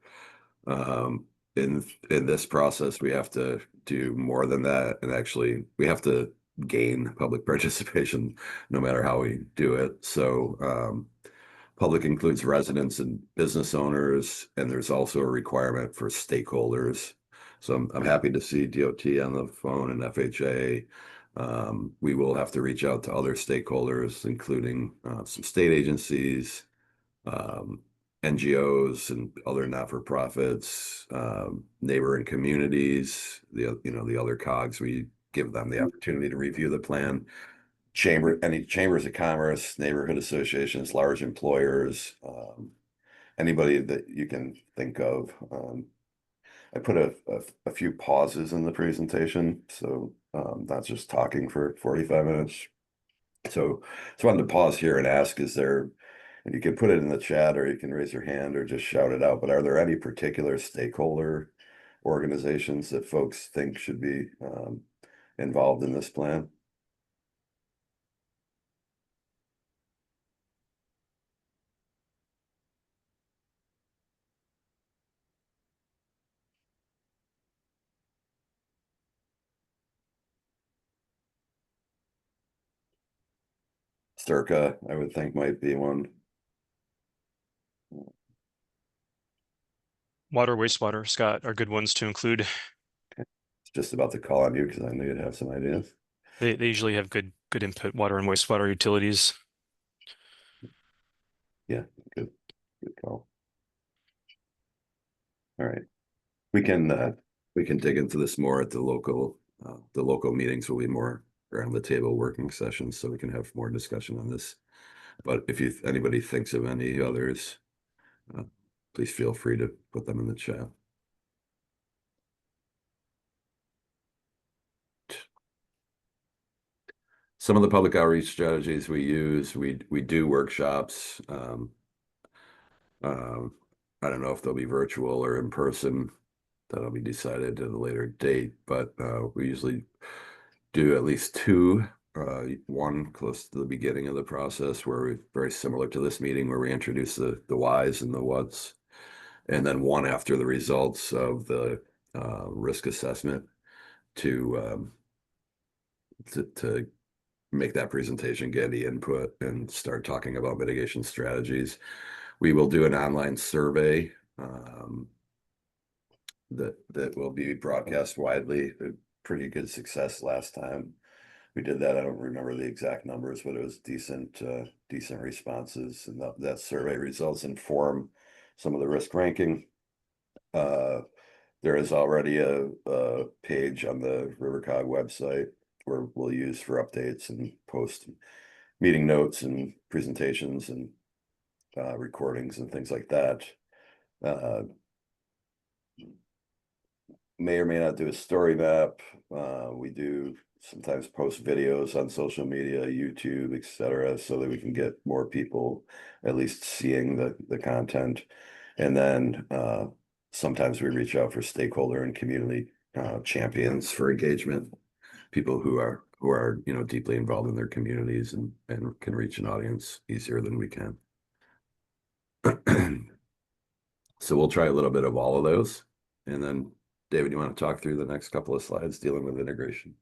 In this process, we have to do more than that, and actually we have to gain public participation no matter how we do it. So public includes residents and business owners, and there's also a requirement for stakeholders. So I'm happy to see DOT on the phone and FHA. We will have to reach out to other stakeholders, including some state agencies, NGOs and other not-for-profits, neighboring communities, the other COGs. We give them the opportunity to review the plan. Any chambers of commerce, neighborhood associations, large employers, anybody that you can think of. I put a few pauses in the presentation, so not just talking for 45 minutes. So I wanted to pause here and ask, and you can put it in the chat or you can raise your hand or just shout it out, but are there any particular stakeholder organizations that folks think should be involved in this plan? Circa, I would think, might be one. Water, wastewater, Scott, are good ones to include. It's just about to call on you because I knew you'd have some ideas. They usually have good input, water and wastewater utilities. Yeah, good call. All right, we can dig into this more at the local meetings. Will be more around the table working sessions, so we can have more discussion on this. But if anybody thinks of any others, please feel free to put them in the chat. Some of the public outreach strategies we use, we do workshops. I don't know if they'll be virtual or in person. That'll be decided at a later date, but we usually do at least 2. One close to the beginning of the process where we're very similar to this meeting where we introduce the whys and the whats, and then one after the results of the risk assessment to make that presentation, get any input, and start talking about mitigation strategies. We will do an online survey that will be broadcast widely. A pretty good success last time we did that. I don't remember the exact numbers, but it was decent responses, and that survey results inform some of the risk ranking. There is already a page on the RiverCOG website where we'll use for updates and post meeting notes and presentations and recordings and things like that. May or may not do a story map. We do sometimes post videos on social media, YouTube, etc., so that we can get more people at least seeing the content. And then sometimes we reach out for stakeholder and community champions for engagement, people who are deeply involved in their communities and can reach an audience easier than we can. So we'll try a little bit of all of those. And then David, you want to talk through the next couple of slides dealing with integration?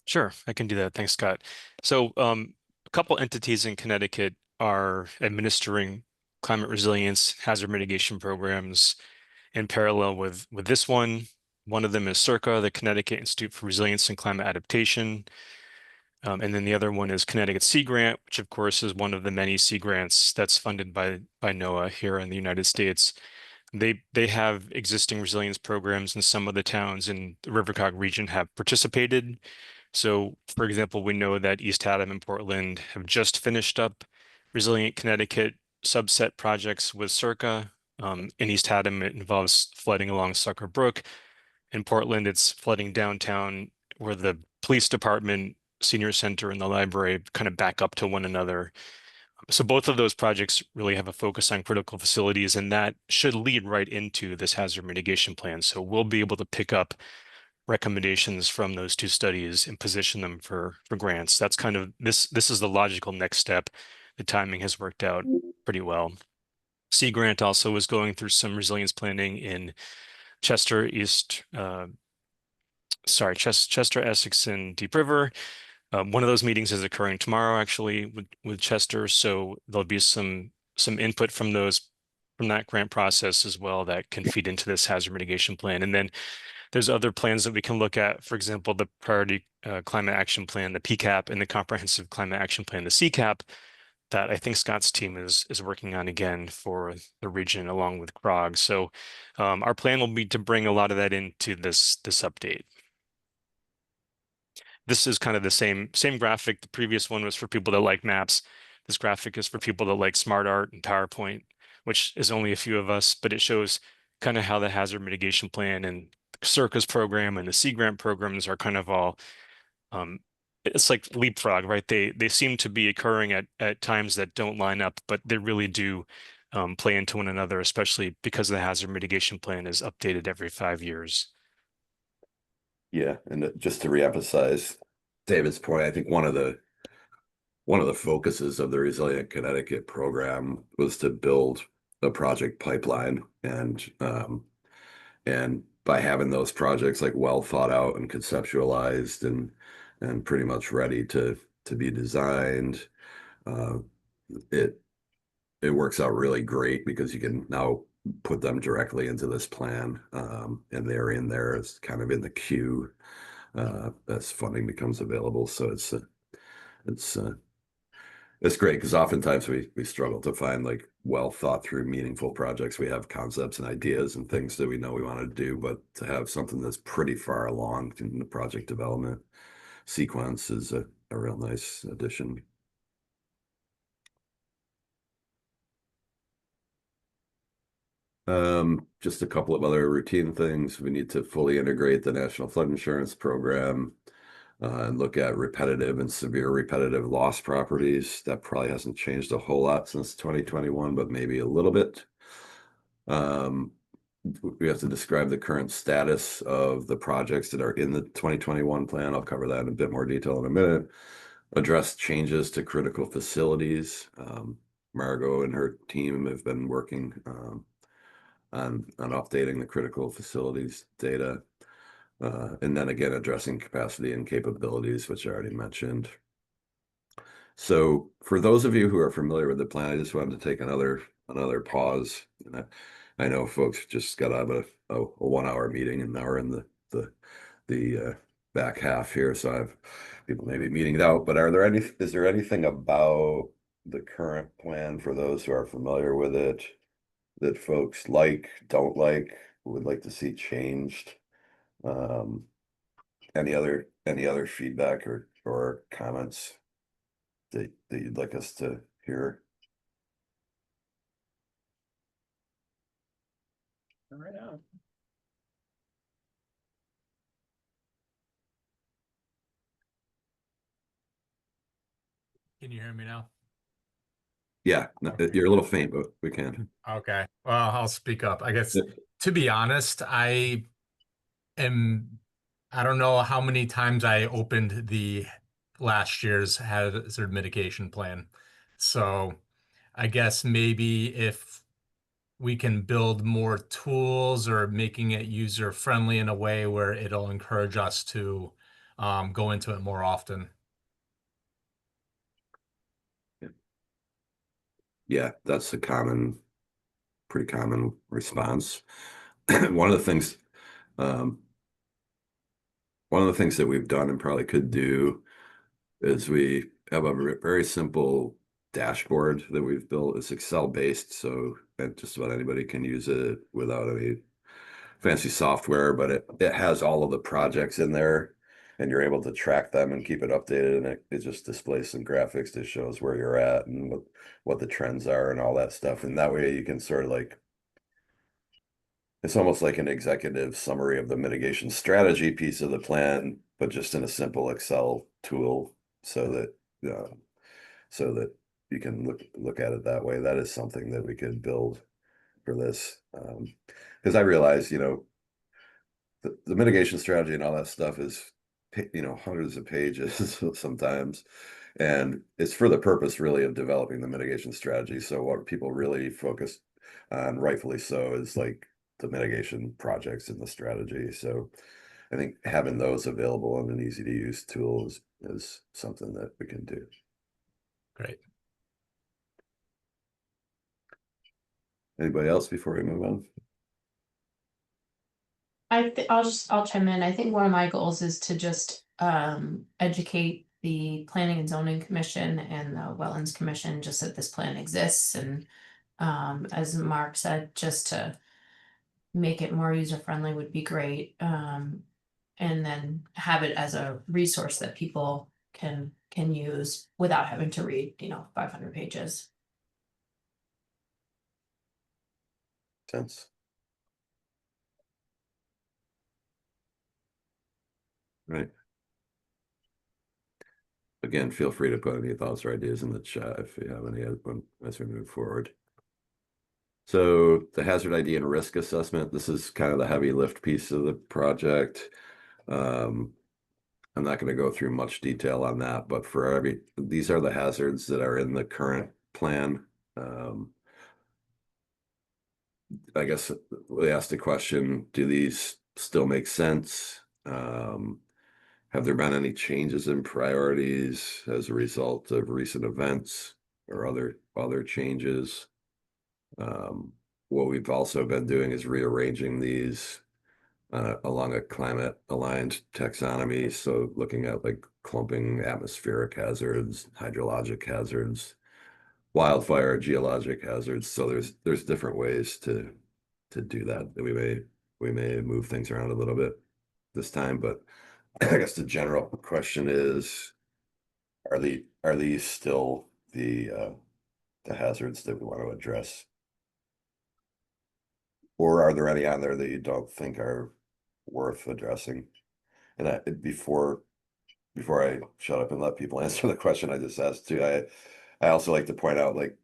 Sure, I can do that. Thanks, Scott. So a couple entities in Connecticut are administering climate resilience hazard mitigation programs in parallel with this one. One of them is CIRCA, the Connecticut Institute for Resilience and Climate Adaptation. And then the other one is Connecticut Sea Grant, which of course is one of the many sea grants that's funded by NOAA here in the United States. They have existing resilience programs, and some of the towns in the RiverCOG region have participated. So, for example, we know that East Haddam and Portland have just finished up Resilient Connecticut subset projects with CIRCA. In East Haddam, it involves flooding along Sucker Brook. In Portland, it's flooding downtown, where the police department, senior center, and the library kind of back up to one another. So both of those projects really have a focus on critical facilities, and that should lead right into this hazard mitigation plan. So we'll be able to pick up recommendations from those two studies and position them for grants. That's kind of this is the logical next step. The timing has worked out pretty well. Sea Grant also is going through some resilience planning in Chester, Chester, Essex, and Deep River. One of those meetings is occurring tomorrow, actually, with Chester. So there'll be some input from that grant process as well that can feed into this hazard mitigation plan. And then there's other plans that we can look at. For example, the Priority Climate Action Plan, the PCAP, and the Comprehensive Climate Action Plan, the CCAP, that I think Scott's team is working on again for the region along with CROG. So our plan will be to bring a lot of that into this update. This is kind of the same graphic. The previous one was for people that like maps. This graphic is for people that like smart art and PowerPoint, which is only a few of us, but it shows kind of how the hazard mitigation plan and CIRCA's program and the Sea Grant programs are kind of all it's like leapfrog, right? They seem to be occurring at times that don't line up, but they really do play into one another, especially because the hazard mitigation plan is updated every 5 years. Yeah, and just to reemphasize David's point, I think one of the focuses of the Resilient Connecticut program was to build a project pipeline, and by having those projects like well thought out and conceptualized and pretty much ready to be designed, it works out really great because you can now put them directly into this plan, and they're in there. It's kind of in the queue as funding becomes available. So it's great because oftentimes we struggle to find like well thought through, meaningful projects. We have concepts and ideas and things that we know we want to do, but to have something that's pretty far along in the project development sequence is a real nice addition. Just a couple of other routine things. We need to fully integrate the National Flood Insurance Program and look at repetitive and severe repetitive loss properties. That probably hasn't changed a whole lot since 2021, but maybe a little bit. We have to describe the current status of the projects that are in the 2021 plan. I'll cover that in a bit more detail in a minute. Address changes to critical facilities. Margot and her team have been working on updating the critical facilities data. And then again, addressing capacity and capabilities, which I already mentioned. So for those of you who are familiar with the plan, I just wanted to take another pause. And I know folks just got out of a 1 hour meeting, and now we're in the back half here. So I have people maybe meeting it out, but is there anything about the current plan for those who are familiar with it that folks don't like, would like to see changed? Any other feedback or comments that you'd like us to hear? Right on. Can you hear me now? Yeah, you're a little faint, but we can. Okay, well, I'll speak up. I guess, to be honest, I don't know how many times I opened the last year's hazard mitigation plan. So I guess maybe if we can build more tools or making it user friendly in a way where it'll encourage us to go into it more often. Yeah, that's a pretty common response. One of the things, one of the things that we've done and probably could do is we have a very simple dashboard that we've built. It's Excel based, so just about anybody can use it without any fancy software, but it has all of the projects in there and you're able to track them and keep it updated, and it just displays some graphics that shows where you're at and what the trends are and all that stuff. And that way you can sort of like, it's almost like an executive summary of the mitigation strategy piece of the plan, but just in a simple Excel tool so that you can look at it that way. That is something that we could build for this. Because I realize, the mitigation strategy and all that stuff is, hundreds of pages sometimes. And it's for the purpose really of developing the mitigation strategy. So what people really focus on, rightfully so, is like the mitigation projects and the strategy. So I think having those available in an easy to use tool is something that we can do. Great. Anybody else before we move on? I'll chime in. I think one of my goals is to just educate the Planning and Zoning Commission and the Wetlands Commission just that this plan exists, and as Mark said, just to make it more user friendly would be great. And then have it as a resource that people can use without having to read 500 pages. Sense. Right. Again, feel free to put any thoughts or ideas in the chat if you have any as we move forward. So the hazard ID and risk assessment, this is kind of the heavy lift piece of the project. I'm not going to go through much detail on that, but these are the hazards that are in the current plan. I guess we asked the question, do these still make sense? Have there been any changes in priorities as a result of recent events or other changes? What we've also been doing is rearranging these along a climate aligned taxonomy. So looking at like clumping atmospheric hazards, hydrologic hazards, wildfire, geologic hazards. So there's different ways to do that. We may move things around a little bit this time, but I guess the general question is, are these still the hazards that we want to address? Or are there any on there that you don't think are worth addressing? And before I shut up and let people answer the question I just asked too, I also like to point out, like,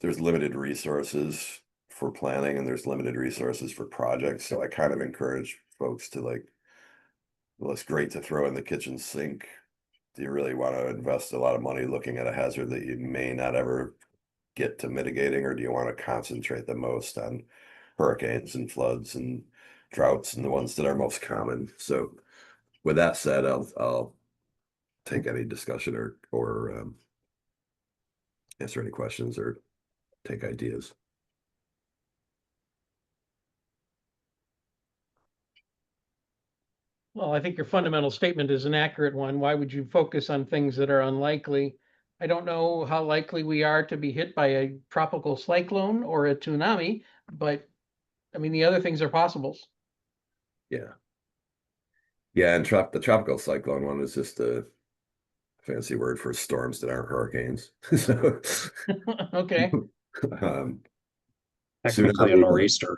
there's limited resources for planning and there's limited resources for projects. So I kind of encourage folks to like, well, it's great to throw in the kitchen sink. Do you really want to invest a lot of money looking at a hazard that you may not ever get to mitigating, or do you want to concentrate the most on hurricanes and floods and droughts and the ones that are most common? So with that said, I'll take any discussion or answer any questions or take ideas. Well, I think your fundamental statement is an accurate one. Why would you focus on things that are unlikely? I don't know how likely we are to be hit by a tropical cyclone or a tsunami, but I mean, the other things are possibles. Yeah. Yeah, and the tropical cyclone one is just a fancy word for storms that aren't hurricanes. So, okay. Technically a nor'easter.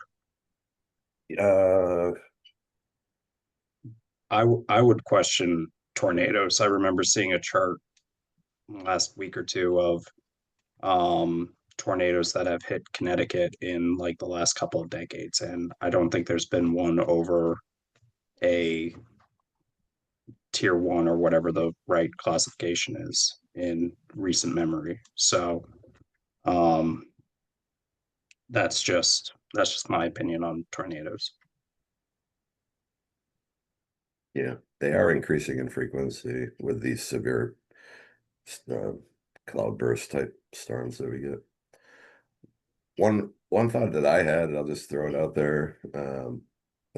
I would question tornadoes. I remember seeing a chart last week or two of tornadoes that have hit Connecticut in like the last couple of decades, and I don't think there's been one over a tier 1 or whatever the right classification is in recent memory. So that's just my opinion on tornadoes. Yeah, they are increasing in frequency with these severe cloudburst type storms that we get. One thought that I had, and I'll just throw it out there, and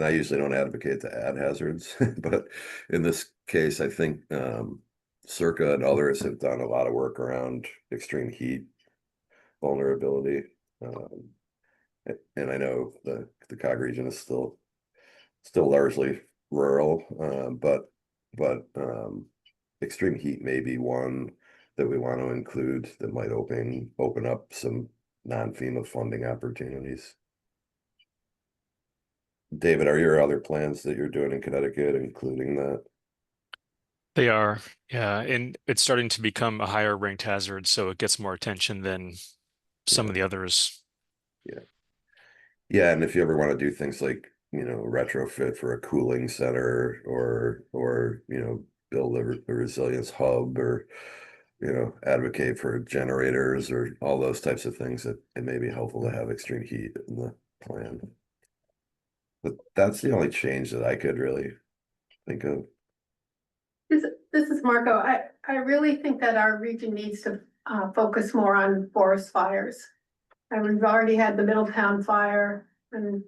I usually don't advocate to add hazards, but in this case, I think Circa and others have done a lot of work around extreme heat vulnerability. And I know the COG region is still largely rural, but extreme heat may be one that we want to include that might open up some non-FEMA funding opportunities. David, are your other plans that you're doing in Connecticut including that? They are, yeah, and it's starting to become a higher ranked hazard, so it gets more attention than some of the others. Yeah. Yeah, and if you ever want to do things like, retrofit for a cooling center or build a resilience hub or, advocate for generators or all those types of things, that it may be helpful to have extreme heat in the plan. But that's the only change that I could really think of. This is Marco. I really think that our region needs to focus more on forest fires. And we've already had the Middletown fire and,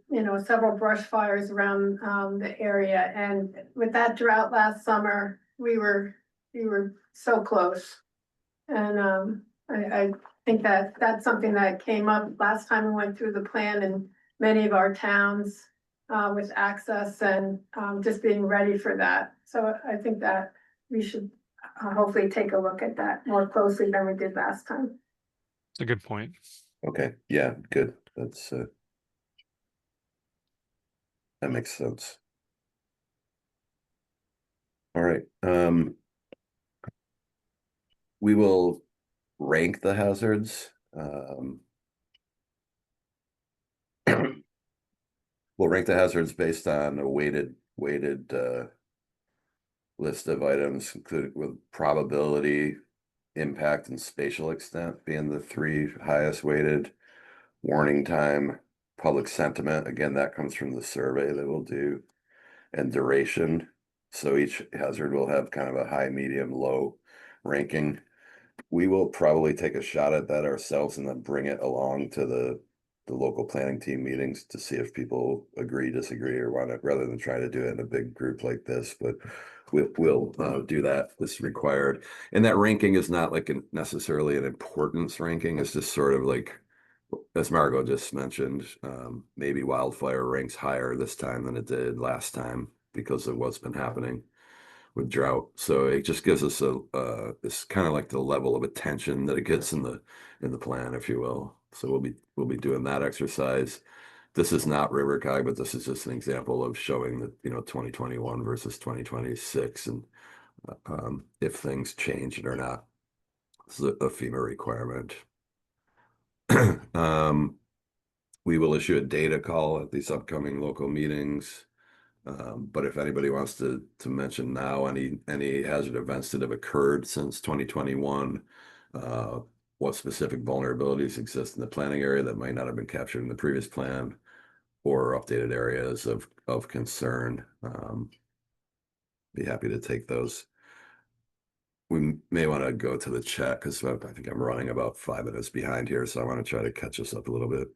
several brush fires around the area. And with that drought last summer, we were so close. And I think that that's something that came up last time we went through the plan in many of our towns with access and just being ready for that. So I think that we should hopefully take a look at that more closely than we did last time. It's a good point. Okay, yeah, good. That's that makes sense. All right. We will rank the hazards. We'll rank the hazards based on a weighted list of items, including with probability, impact, and spatial extent being the three highest weighted. Warning time, public sentiment, again, that comes from the survey that we'll do, and duration. So each hazard will have kind of a high, medium, low ranking. We will probably take a shot at that ourselves and then bring it along to the local planning team meetings to see if people agree, disagree, or want to, rather than try to do it in a big group like this. But we'll do that. This is required. And that ranking is not like necessarily an importance ranking. It's just sort of like, as Margot just mentioned, maybe wildfire ranks higher this time than it did last time because of what's been happening with drought. So it just gives us it's kind of like the level of attention that it gets in the plan, if you will. So we'll be doing that exercise. This is not RiverCOG, but this is just an example of showing that 2021 versus 2026, and if things change or not. This is a FEMA requirement. We will issue a data call at these upcoming local meetings. But if anybody wants to mention now any hazard events that have occurred since 2021, what specific vulnerabilities exist in the planning area that might not have been captured in the previous plan, or updated areas of concern, be happy to take those. We may want to go to the chat because I think I'm running about 5 minutes behind here, so I want to try to catch us up a little bit.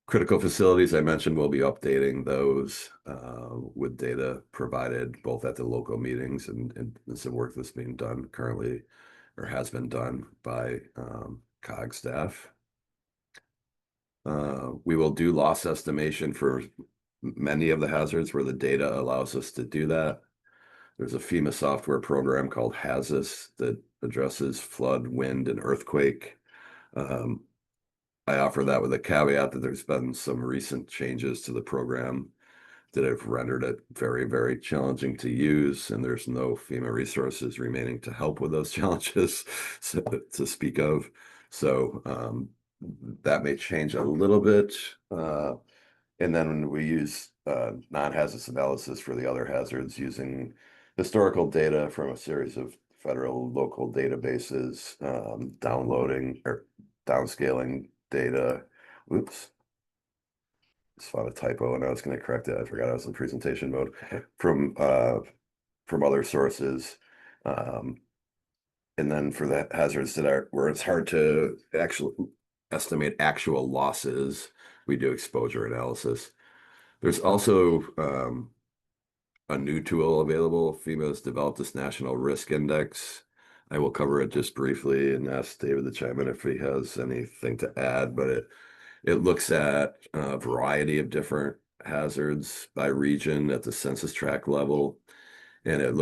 Critical facilities, I mentioned we'll be updating those with data provided both at the local meetings and some work that's being done currently or has been done by COG staff. We will do loss estimation for many of the hazards where the data allows us to do that. There's a FEMA software program called HAZUS that addresses flood, wind, and earthquake. I offer that with a caveat that there's been some recent changes to the program that have rendered it very, very challenging to use, and there's no FEMA resources remaining to help with those challenges to speak of. So that may change a little bit. And then we use non-hazardous analysis for the other hazards using historical data from a series of federal, local databases, downloading or downscaling data. Oops. Just found a typo and I was going to correct it. I forgot I was in presentation mode from other sources. And then for the hazards that are where it's hard to actually estimate actual losses, we do exposure analysis. There's also a new tool available. FEMA has developed this National Risk Index. I will cover it just briefly and ask David to chime in if he has anything to add, but it looks at a variety of different hazards by region at the census tract level. And it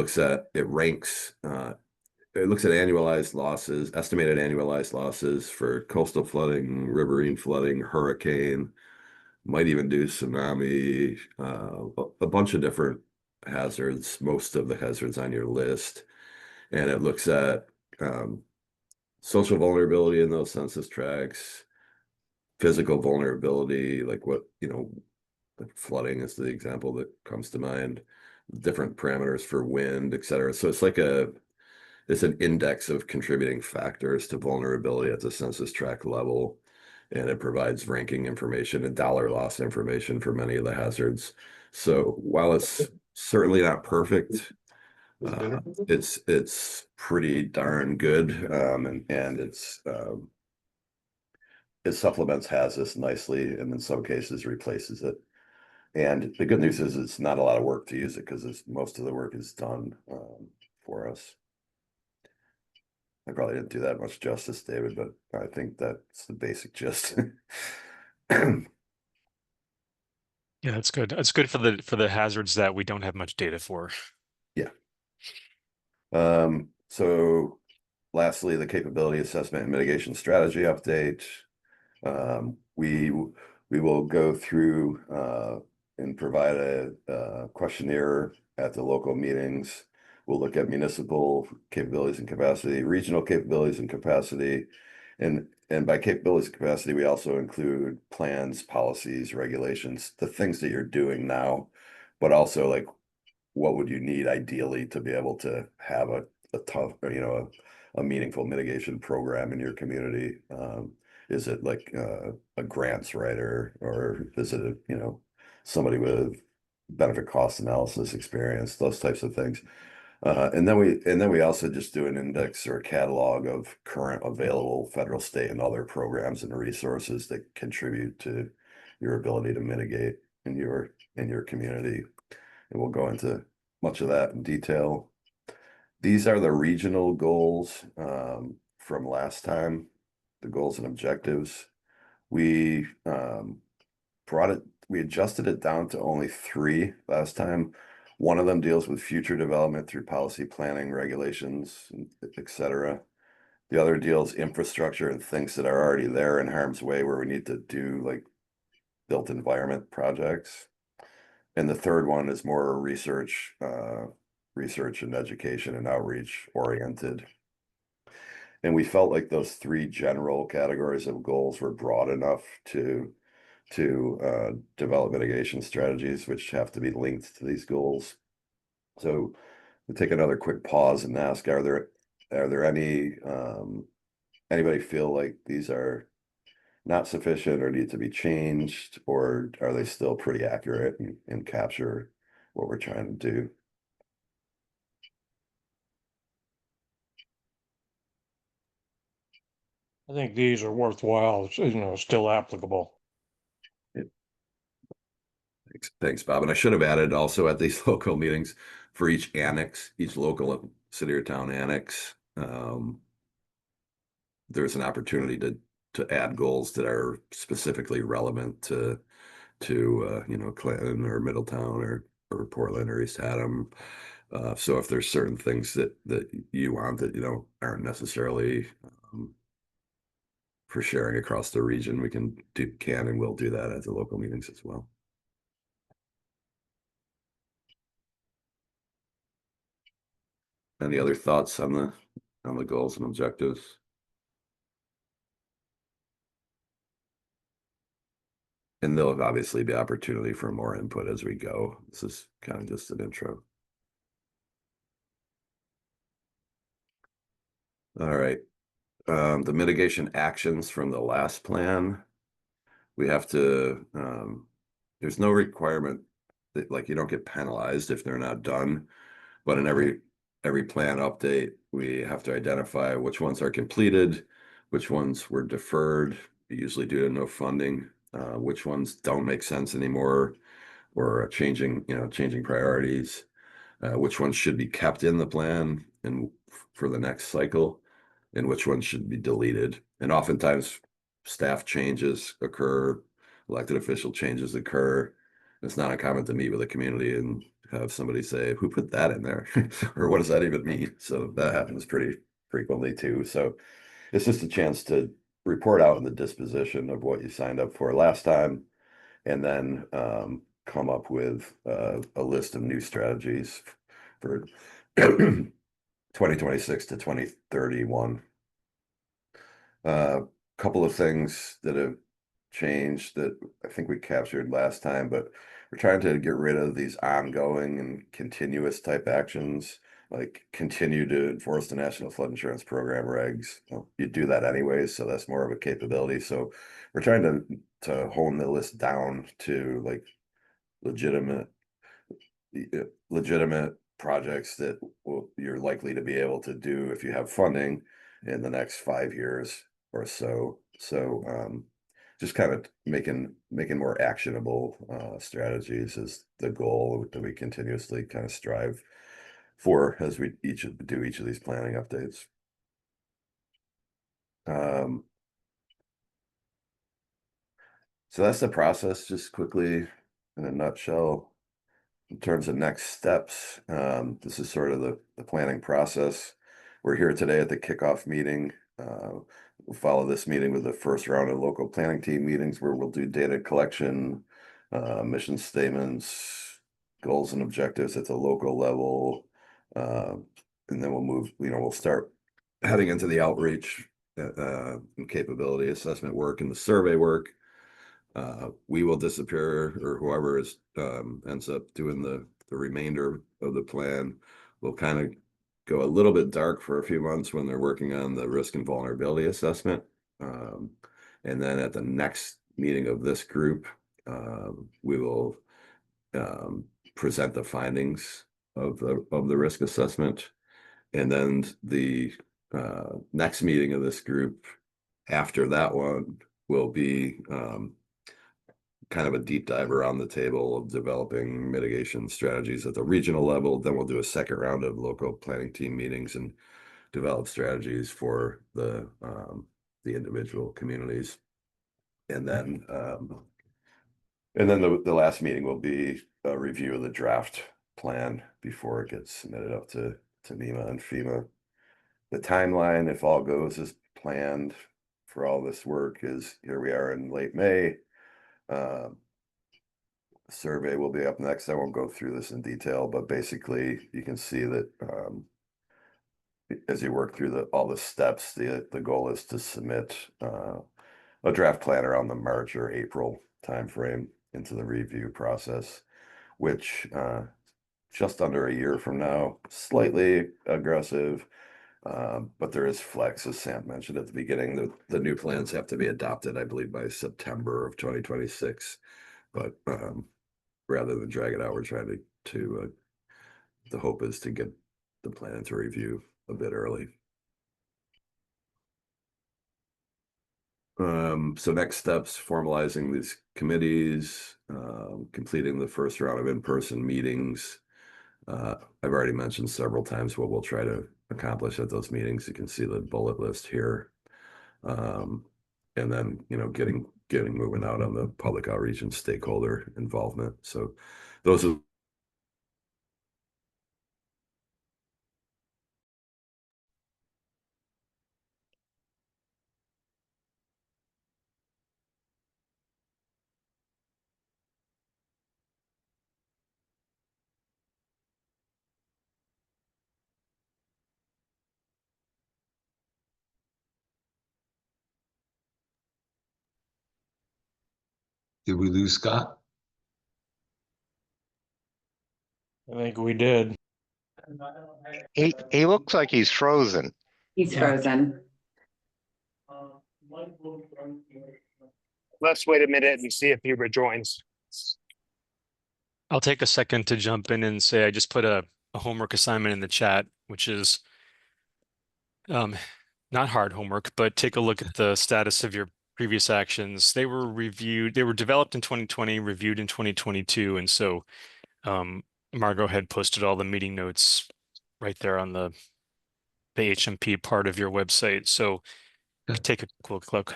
ranks, it looks at annualized losses, estimated annualized losses for coastal flooding, riverine flooding, hurricane, might even do tsunami, a bunch of different hazards, most of the hazards on your list. And it looks at social vulnerability in those census tracts, physical vulnerability, like what, like flooding is the example that comes to mind, different parameters for wind, et cetera. So it's an index of contributing factors to vulnerability at the census tract level. And it provides ranking information and dollar loss information for many of the hazards. So while it's certainly not perfect, it's pretty darn good. And it supplements HAZIS nicely, and in some cases replaces it. And the good news is it's not a lot of work to use it because most of the work is done for us. I probably didn't do that much justice, David, but I think that's the basic gist. Yeah, that's good. That's good for the hazards that we don't have much data for. Yeah. So lastly, the capability assessment and mitigation strategy update. We will go through and provide a questionnaire at the local meetings. We'll look at municipal capabilities and capacity, regional capabilities and capacity, and by capabilities and capacity, we also include plans, policies, regulations, the things that you're doing now, but also like what would you need ideally to be able to have a tough, a meaningful mitigation program in your community? Is it like a grants writer, or is it somebody with benefit cost analysis experience, those types of things? And then we also just do an index or a catalog of current available federal, state, and other programs and resources that contribute to your ability to mitigate in your community. And we'll go into much of that in detail. These are the regional goals from last time, the goals and objectives. We adjusted it down to only 3 last time. One of them deals with future development through policy planning, regulations, et cetera. The other deals infrastructure and things that are already there in harm's way where we need to do like built environment projects. And the third one is more research and education and outreach oriented. And we felt like those 3 general categories of goals were broad enough to develop mitigation strategies, which have to be linked to these goals. So we'll take another quick pause and ask, are there any, anybody feel like these are not sufficient or need to be changed, or are they still pretty accurate and capture what we're trying to do? I think these are worthwhile, still applicable. Thanks, Bob. And I should have added also at these local meetings for each annex, each local city or town annex, there's an opportunity to add goals that are specifically relevant to Clinton or Middletown or Portland or East Haddam. So if there's certain things that you want that aren't necessarily for sharing across the region, we can and will do that at the local meetings as well. Any other thoughts on the goals and objectives? And there'll obviously be opportunity for more input as we go. This is kind of just an intro. All right. The mitigation actions from the last plan, we have to, there's no requirement that, like, you don't get penalized if they're not done, but in every plan update, we have to identify which ones are completed, which ones were deferred, usually due to no funding, which ones don't make sense anymore, or changing priorities, which ones should be kept in the plan and for the next cycle, and which ones should be deleted. And oftentimes staff changes occur, elected official changes occur. It's not uncommon to meet with the community and have somebody say, who put that in there? Or what does that even mean? So that happens pretty frequently too. So it's just a chance to report out on the disposition of what you signed up for last time, and then come up with a list of new strategies for 2026 to 2031. Couple of things that have changed that I think we captured last time, but we're trying to get rid of these ongoing and continuous type actions, like continue to enforce the National Flood Insurance Program regs. Well, you do that anyways, so that's more of a capability. So we're trying to hone the list down to like legitimate projects that you're likely to be able to do if you have funding in the next 5 years or so. So just kind of making more actionable strategies is the goal that we continuously kind of strive for as we do each of these planning updates. So that's the process, just quickly in a nutshell. In terms of next steps, this is sort of the planning process. We're here today at the kickoff meeting. We'll follow this meeting with the first round of local planning team meetings where we'll do data collection, mission statements, goals and objectives at the local level. And then we'll move, we'll start heading into the outreach and capability assessment work and the survey work. We will disappear, or whoever ends up doing the remainder of the plan will kind of go a little bit dark for a few months when they're working on the risk and vulnerability assessment. And then at the next meeting of this group, we will present the findings of the risk assessment. And then the next meeting of this group after that one will be kind of a deep dive around the table of developing mitigation strategies at the regional level. Then we'll do a second round of local planning team meetings and develop strategies for the individual communities. And then the last meeting will be a review of the draft plan before it gets submitted up to NEMA and FEMA. The timeline, if all goes as planned for all this work, is here we are in late May. Survey will be up next. I won't go through this in detail, but basically you can see that as you work through all the steps, the goal is to submit a draft plan around the March or April timeframe into the review process, which just under a year from now, slightly aggressive, but there is flex, as Sam mentioned at the beginning. The new plans have to be adopted, I believe, by September of 2026. But rather than drag it out, we're trying to the hope is to get the plan into review a bit early. So next steps, formalizing these committees, completing the first round of in-person meetings. I've already mentioned several times what we'll try to accomplish at those meetings. You can see the bullet list here. And then, getting moving out on the public outreach and stakeholder involvement. So those are Did we lose Scott? I think we did. He looks like he's frozen. He's frozen. Let's wait a minute and see if he rejoins. I'll take a second to jump in and say I just put a homework assignment in the chat, which is not hard homework, but take a look at the status of your previous actions. They were developed in 2020, reviewed in 2022. And so Margot had posted all the meeting notes right there on the HMP part of your website. So take a quick look.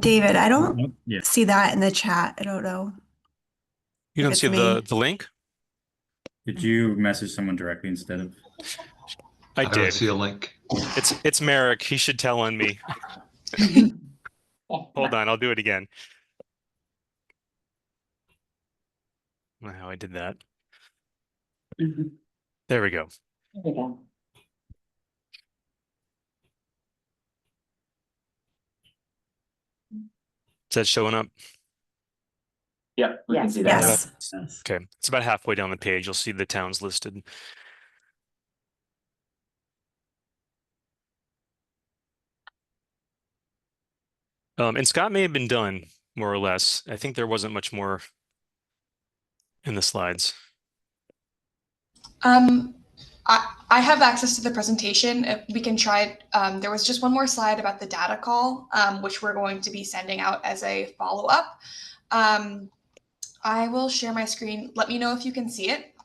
David, I don't see that in the chat. I don't know. You don't see the link? Did you message someone directly instead of? I don't did. see a link. It's Merrick. He should tell on me. Hold on, I'll do it again. I don't know how I did that. There we go. There we go. Is that showing up? Yep, we can see that. Yes. Okay, it's about halfway down the page. You'll see the towns listed. And Scott may have been done, more or less. I think there wasn't much more in the slides. I have access to the presentation. If we can try, there was just one more slide about the data call, which we're going to be sending out as a follow-up. I will share my screen. Let me know if you can see it,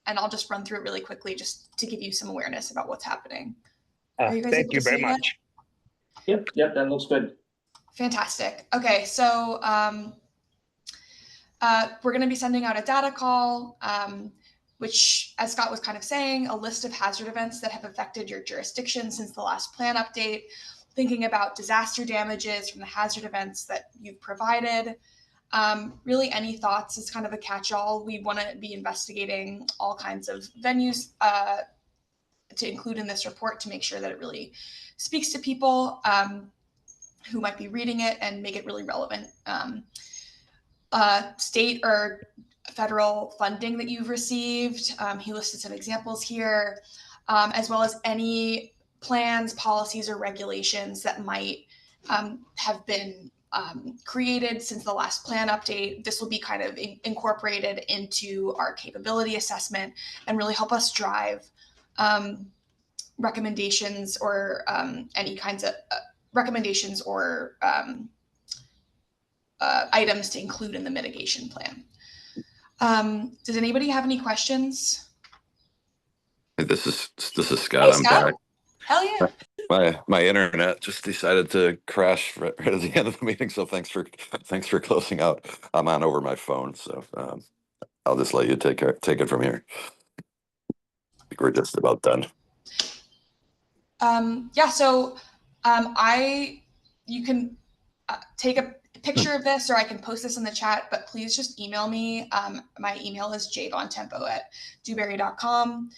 and I'll just run through it really quickly just to give you some awareness about what's happening. Are you guys Thank able you to very see it yet? much. Yep, that looks good. Fantastic. Okay, so we're going to be sending out a data call, which, as Scott was kind of saying, a list of hazard events that have affected your jurisdiction since the last plan update, thinking about disaster damages from the hazard events that you've provided. Really, any thoughts is kind of a catch-all. We want to be investigating all kinds of venues to include in this report to make sure that it really speaks to people who might be reading it and make it really relevant. State or federal funding that you've received. He listed some examples here, as well as any plans, policies, or regulations that might have been created since the last plan update. This will be kind of incorporated into our capability assessment and really help us drive recommendations or any kinds of recommendations or items to include in the mitigation plan. Does anybody have any questions? This is Scott. Hey, I'm Scott. back. Hell yeah. My internet just decided to crash right at the end of the meeting, so thanks for closing out. I'm on over my phone, so I'll just let you take it from here. I think we're just about done. Yeah, so you can take a picture of this, or I can post this in the chat, but please just email me. My email is jvontempo@dewberry.com.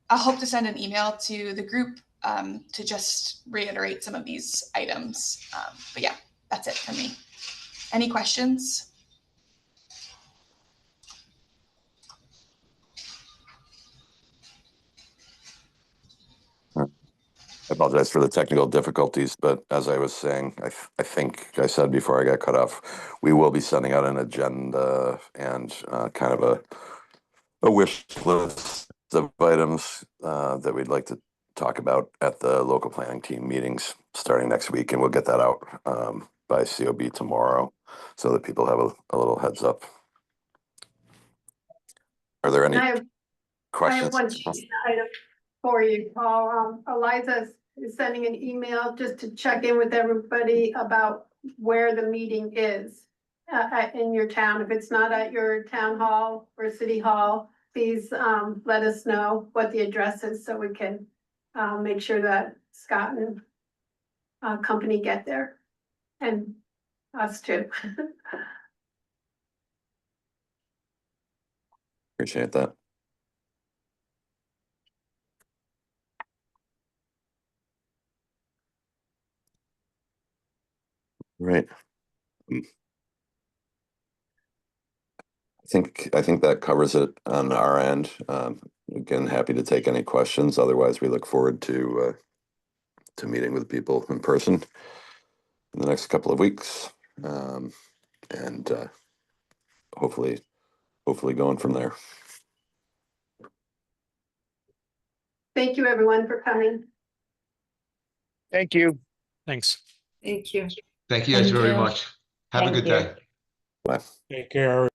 I'll hope to send an email to the group to just reiterate some of these items. But yeah, that's it for me. Any questions? I apologize for the technical difficulties, but as I was saying, I think I said before I got cut off, we will be sending out an agenda and kind of a wish list of items that we'd like to talk about at the local planning team meetings starting next week, and we'll get that out by COB tomorrow so that people have a little heads up. Are there any questions? I have one item for you, Paul. Eliza is sending an email just to check in with everybody about where the meeting is in your town. If it's not at your town hall or city hall, please let us know what the address is so we can make sure that Scott and company get there, and us too. Appreciate that. Right. I think that covers it on our end. Again, happy to take any questions. Otherwise, we look forward to meeting with people in person in the next couple of weeks, and hopefully going from there. Thank you, everyone, for coming. Thank you. Thanks. Thank you. Thank you guys Thank very you. much. Have a Thank good you. day. Bye. Take care.